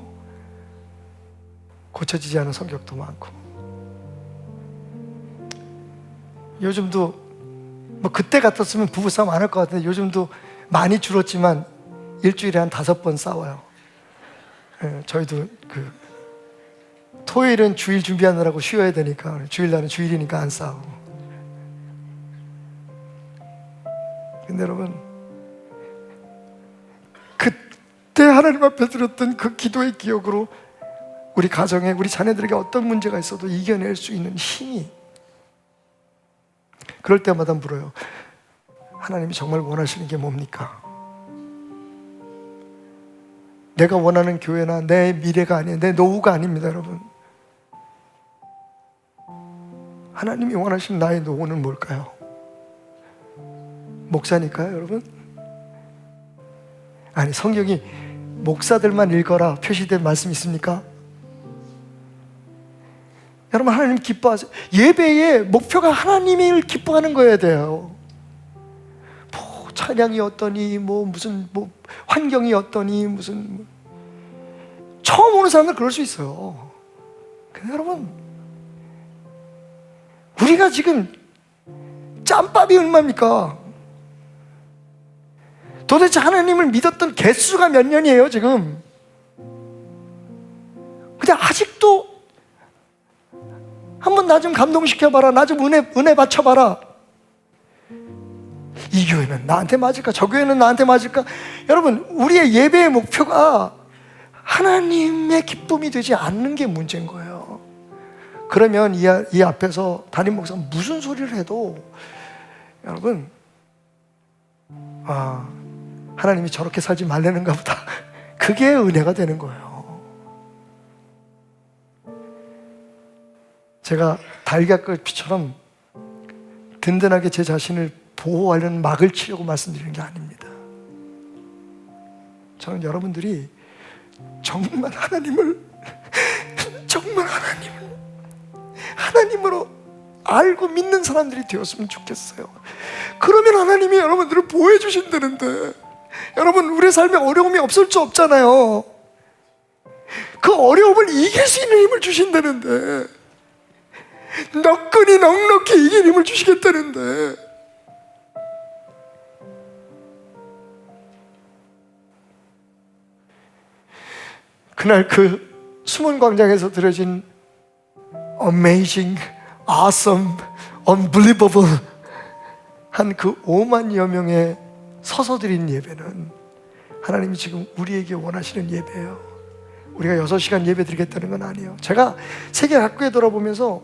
고쳐지지 않은 성격도 많고, 요즘도 뭐 그때 같았으면 부부싸움 안 할 것 같은데 요즘도 많이 줄었지만 일주일에 한 5번 싸워요. 저희도 그 토요일은 주일 준비하느라고 쉬어야 되니까 주일날은 주일이니까 안 싸우고. 근데 여러분 그때 하나님 앞에 드렸던 그 기도의 기억으로 우리 가정에 우리 자녀들에게 어떤 문제가 있어도 이겨낼 수 있는 힘이, 그럴 때마다 물어요. 하나님이 정말 원하시는 게 뭡니까? 내가 원하는 교회나 내 미래가 아니에요. 내 노후가 아닙니다, 여러분. 하나님이 원하시는 나의 노후는 뭘까요? 목사니까요, 여러분? 아니, 성경이 목사들만 읽어라 표시된 말씀 있습니까? 여러분, 하나님 기뻐하세요. 예배의 목표가 하나님을 기뻐하는 거여야 돼요. 뭐 찬양이 어떠니, 무슨 환경이 어떠니, 처음 오는 사람들 그럴 수 있어요. 근데 여러분, 우리가 지금 짬밥이 얼마입니까? 도대체 하나님을 믿었던 개수가 몇 년이에요, 지금? 근데 아직도 한번 나 좀 감동시켜봐라, 나 좀 은혜 바쳐봐라. 이 교회는 나한테 맞을까? 저 교회는 나한테 맞을까? 여러분, 우리의 예배의 목표가 하나님의 기쁨이 되지 않는 게 문제인 거예요. 그러면 이 앞에서 담임 목사가 무슨 소리를 해도 여러분, 하나님이 저렇게 살지 말라는가 보다. 그게 은혜가 되는 거예요. 제가 달걀꽃처럼 든든하게 제 자신을 보호하려는 막을 치려고 말씀드리는 게 아닙니다. 저는 여러분들이 정말 하나님으로 알고 믿는 사람들이 되었으면 좋겠어요. 그러면 하나님이 여러분들을 보호해 주신다는데, 여러분, 우리 삶에 어려움이 없을 수 없잖아요. 그 어려움을 이길 수 있는 힘을 주신다는데, 너끈히 넉넉히 이길 힘을 주시겠다는데, 그날 그 수문 광장에서 들어진 amazing, awesome, unbelievable 한 그 5만여 명의 서서 드린 예배는 하나님이 지금 우리에게 원하시는 예배예요. 우리가 6시간 예배 드리겠다는 건 아니에요. 제가 세계 각국에 돌아보면서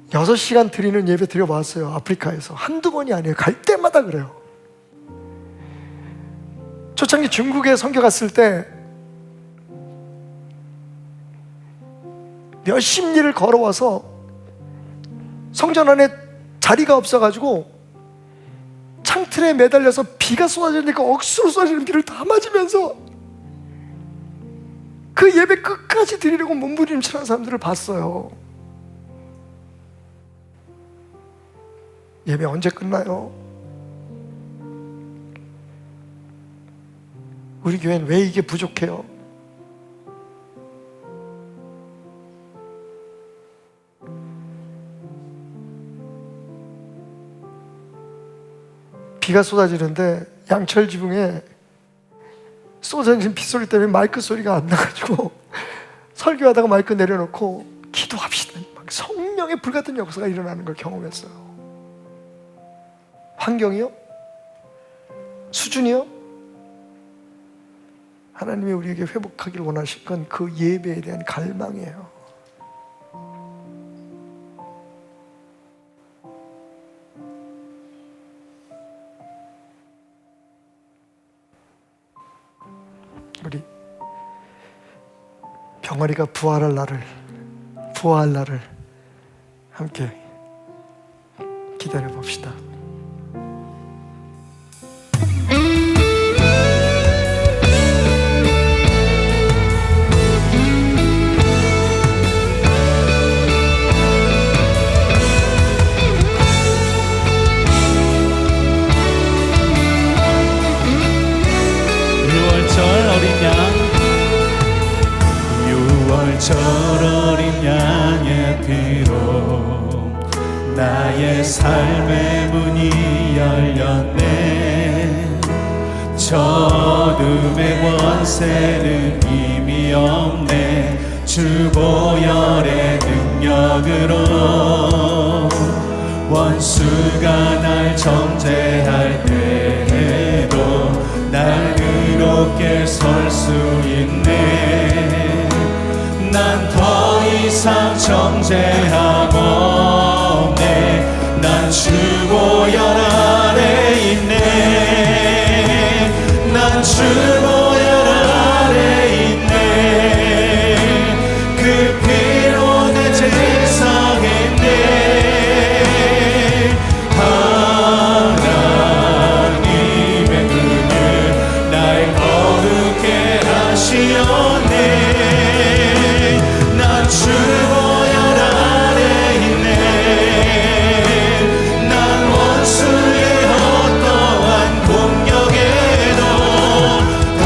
6시간 드리는 예배 드려봤어요. 아프리카에서 한두 번이 아니에요. 갈 때마다 그래요. 초창기 중국에 선교 갔을 때 몇십 리를 걸어와서 성전 안에 자리가 없어가지고 창틀에 매달려서 비가 쏟아지니까 억수로 쏟아지는 비를 다 맞으면서 그 예배 끝까지 드리려고 몸부림치는 사람들을 봤어요. 예배 언제 끝나요? 우리 교회는 왜 이게 부족해요? 비가 쏟아지는데 양철 지붕에 쏟아지는 빗소리 때문에 마이크 소리가 안 나가지고 설교하다가 마이크 내려놓고 기도합시다. 막 성령의 불같은 역사가 일어나는 걸 경험했어요. 환경이요? 수준이요? 하나님이 우리에게 회복하기를 원하실 건 그 예배에 대한 갈망이에요. 우리 병아리가 부활할 날을 함께 기다려 봅시다. 6월절 어린 양의 피로 나의 삶의 문이 열렸네. 저 어둠의 권세는 이미 없네. 주 보혈의 능력으로 원수가 날 정죄할 때에도 날 의롭게 설 수 있네. 난 더 이상 정죄함 없네. 난 주 보혈 아래 있네. 난 주 보혈 아래 있네. 그 피로 내 죄 상했네. 하나님의 은혜 날 거룩해 하시었네. 난 주 보혈 아래 있네. 난 원수의 어떠한 공격에도 더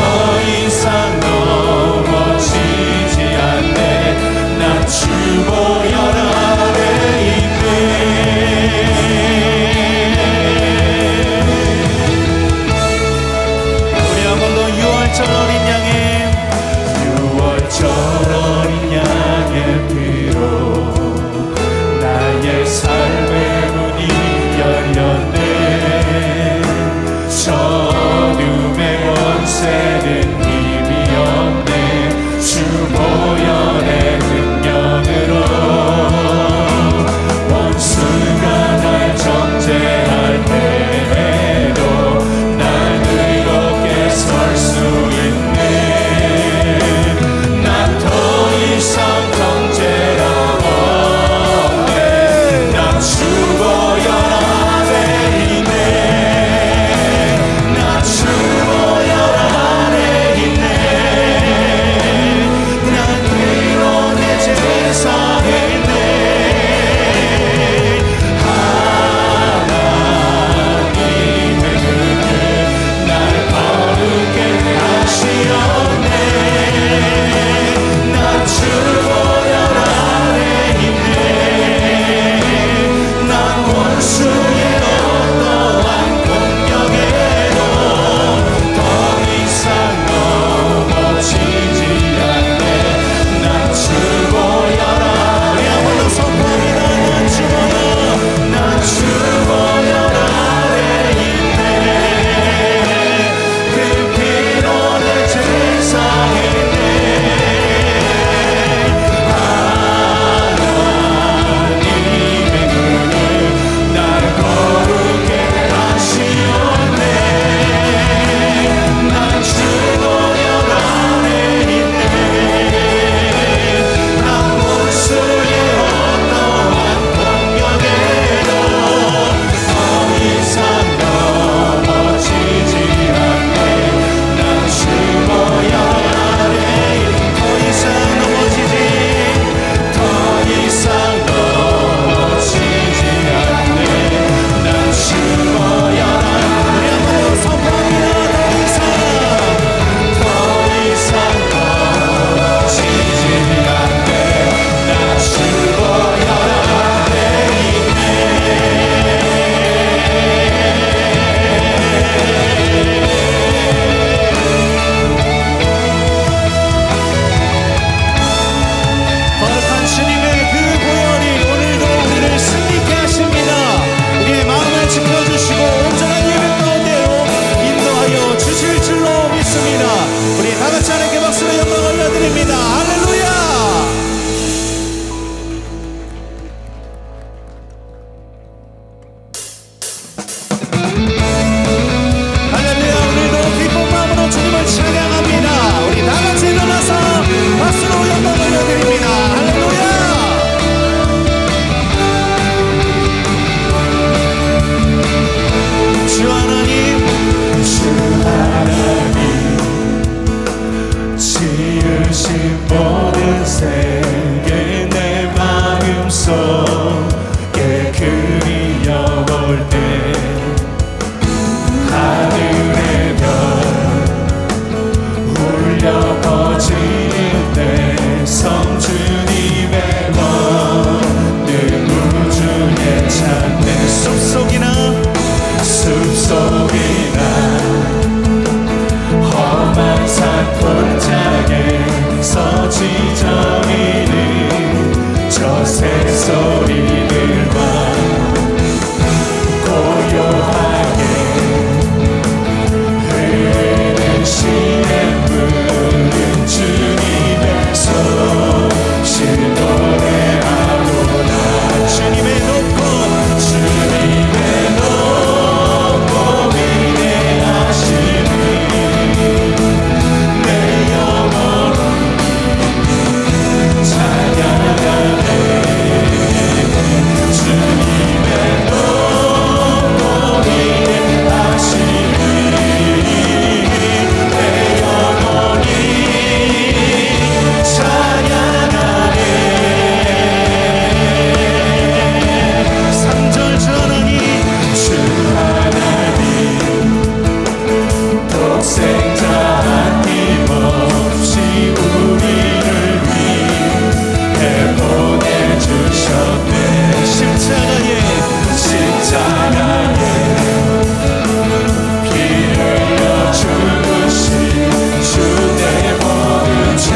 서지 저리는 저 새소리들과 고요하게 흐르는 시냇물은 주님의 소식 노래하로다. 주님의 높고 위대하심이 내 영혼을 찬양하네. 주님의 높고 위대하심이 내 영혼이 찬양하네. 3절 전하니 주 하나님 독생자 한 힘 없이 우리를 위해 보내주셨네. 십자가에 피 흘려 죽으신 주 내 모든 죄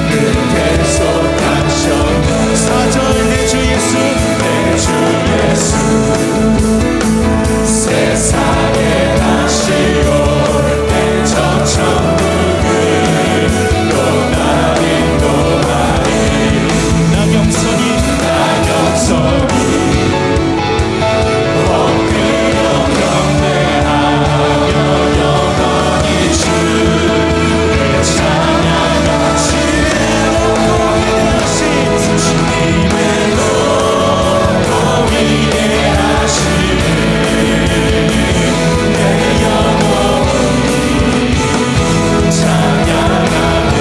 끝에 쏟아셨네. 4절 내 주 예수 세상에 다시 올 때 저 천국을 또다리 낙엽선이 엎드려 경배하며 영원히 주를 찬양하. 주님의 높고 위대하심을 내 영혼이 찬양하네.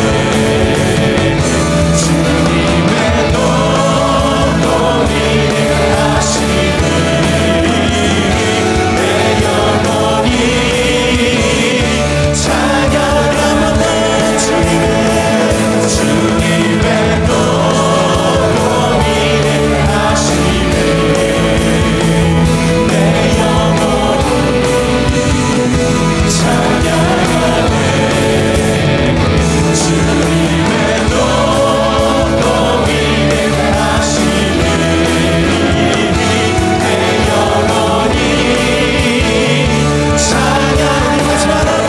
주님의 높고 위대하심을 내 영혼이 찬양하네. 주님의 높고 위대하심을 내 영혼이 찬양하네. 주님의 높고 위대하심을 내 영혼이 찬양하지 말아요.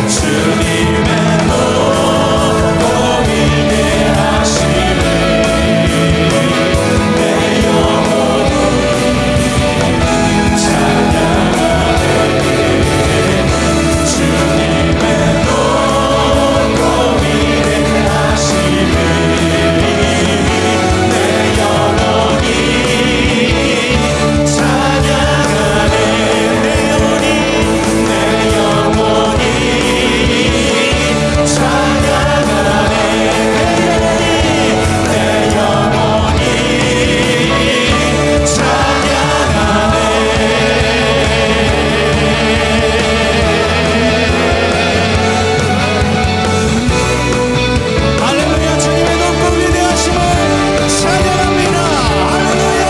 주님의 높고 위대하심을 내 영혼이 찬양하네. 주님의 높고 위대하심을 내 영혼이 찬양하네. 내 영혼이 찬양하네. 내 영혼이 찬양하네. 할렐루야. 주님의 높고 위대하심을 찬양합니다. 할렐루야.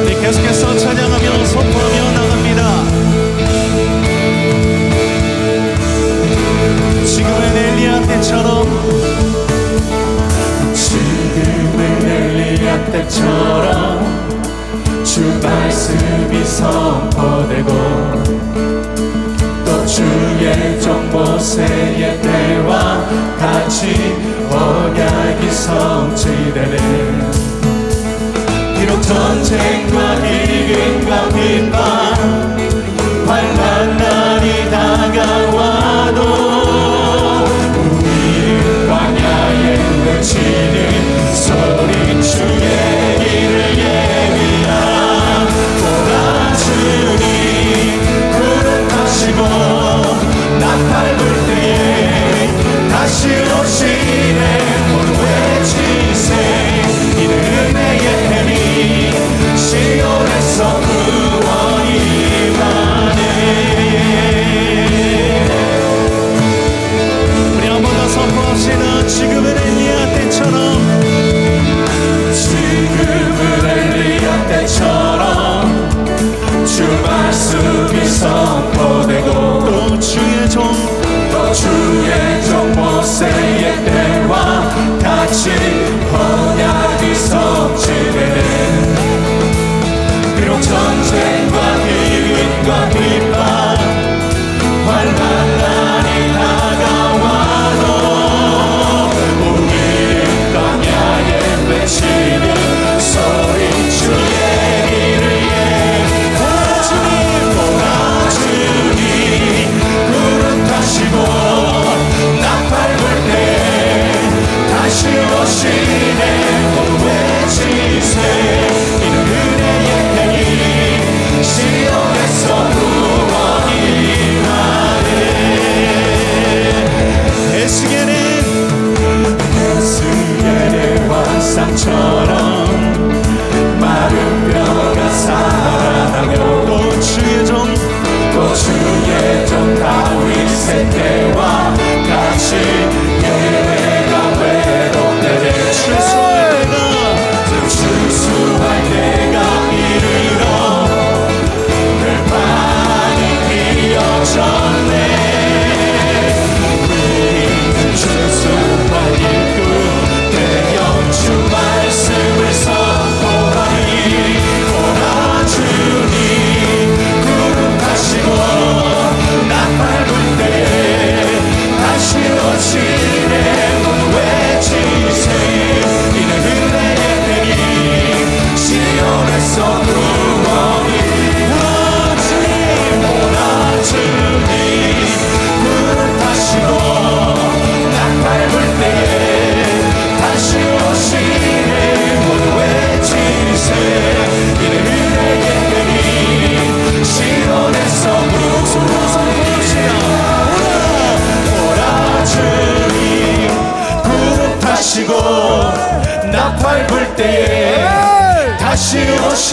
네, 계속해서 찬양하며 선포하며 나갑니다. 지금은 엘리야 때처럼 주 말씀이 선포되고 또 주의 종 모세의 때와 같이 언약이 성취되네. 비록 전쟁과 기근과 빈방 환난 날이 다가와도 우리는 광야에 외치는 소리 주의 길을 예비하. 주님 구름 타시고 나팔 불 때에 다시 오시네. 모두 외치세. 이는 은혜의 해니 시온에서 구원이 와.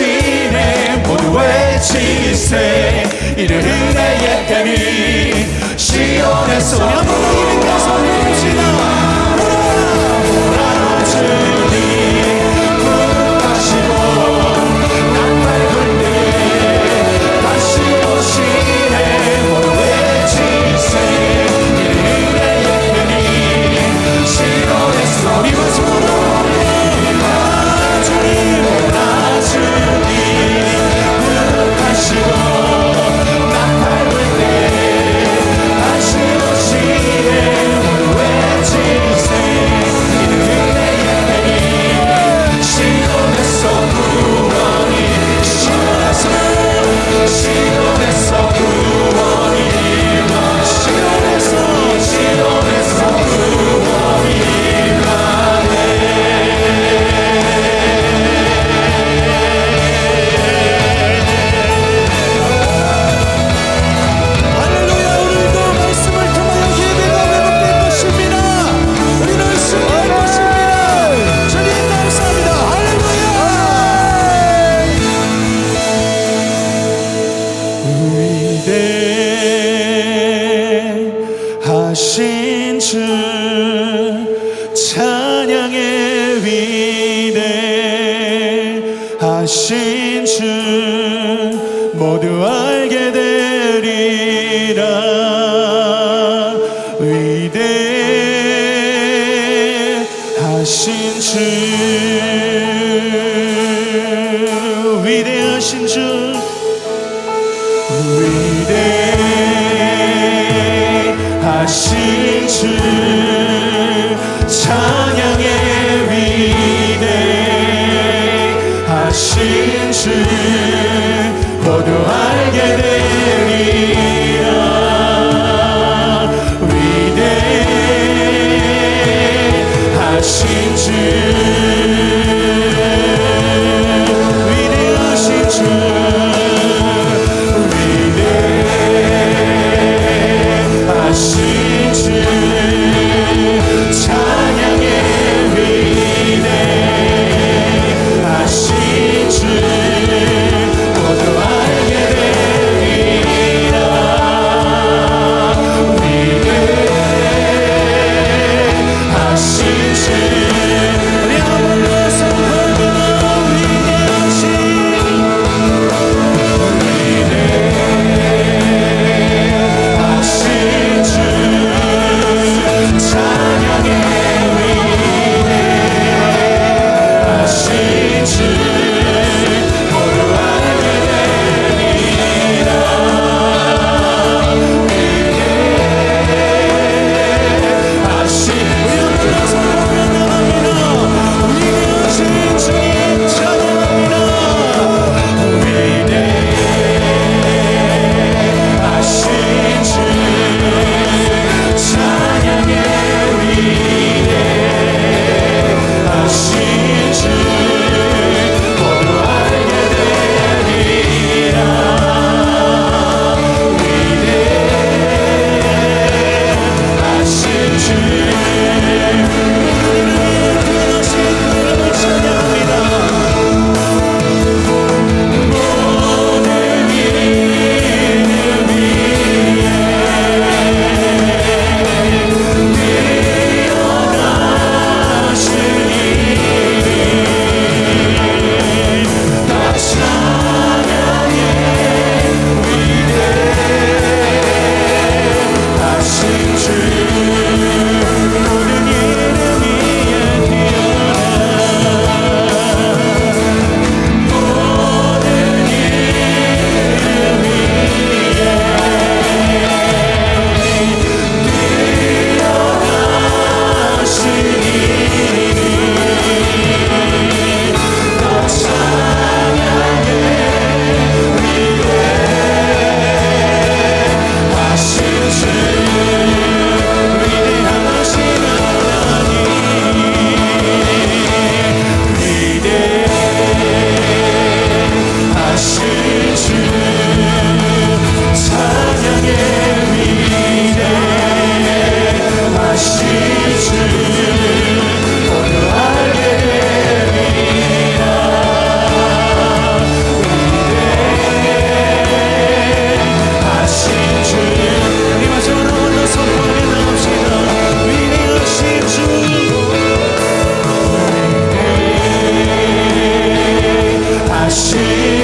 오시네 모두 외치세 이는 은혜의 뱀이 시온에서 한번 이름 가서 부릅시다 주님 부르시고 난 밟을 때에 다시 오시네 모두 외치세 이는 은혜의 뱀이 시온에서 우리 마지막으로 주님 부르시고 난 밟을 때에 다시 오시네 모두 외치세 이는 은혜의 뱀이 시온에서 구원이 시온에서 구원이 시온에서 구원이 할렐루야 오늘도 말씀을 통하여 예배가 회복될 것입니다 우리는 승리할 것입니다 주님 감사합니다 할렐루야 위대하신 주 찬양의 위대하신 주 모두 알게 되리라 위대하신 주 위대하신 주 위대하신 주 찬양의 위대하신 주 모두 알게 되리라 위대하신 주 위대하신 주 위대하신 주 찬양의 위대하신 주 모두 알게 되리라 위대하신 주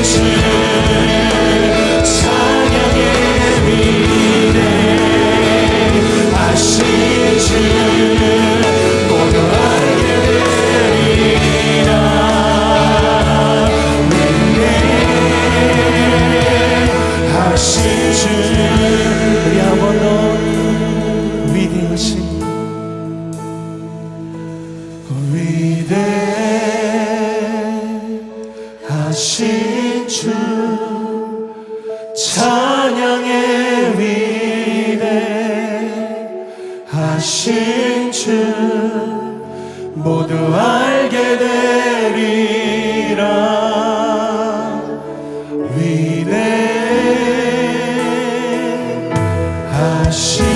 주 찬양의 위대하신 주 모두 알게 되리라. 위대하신 주 우리 한 번 더 위대하신 주 찬양의 위대하신 주 모두 알게 되리라. 위대하신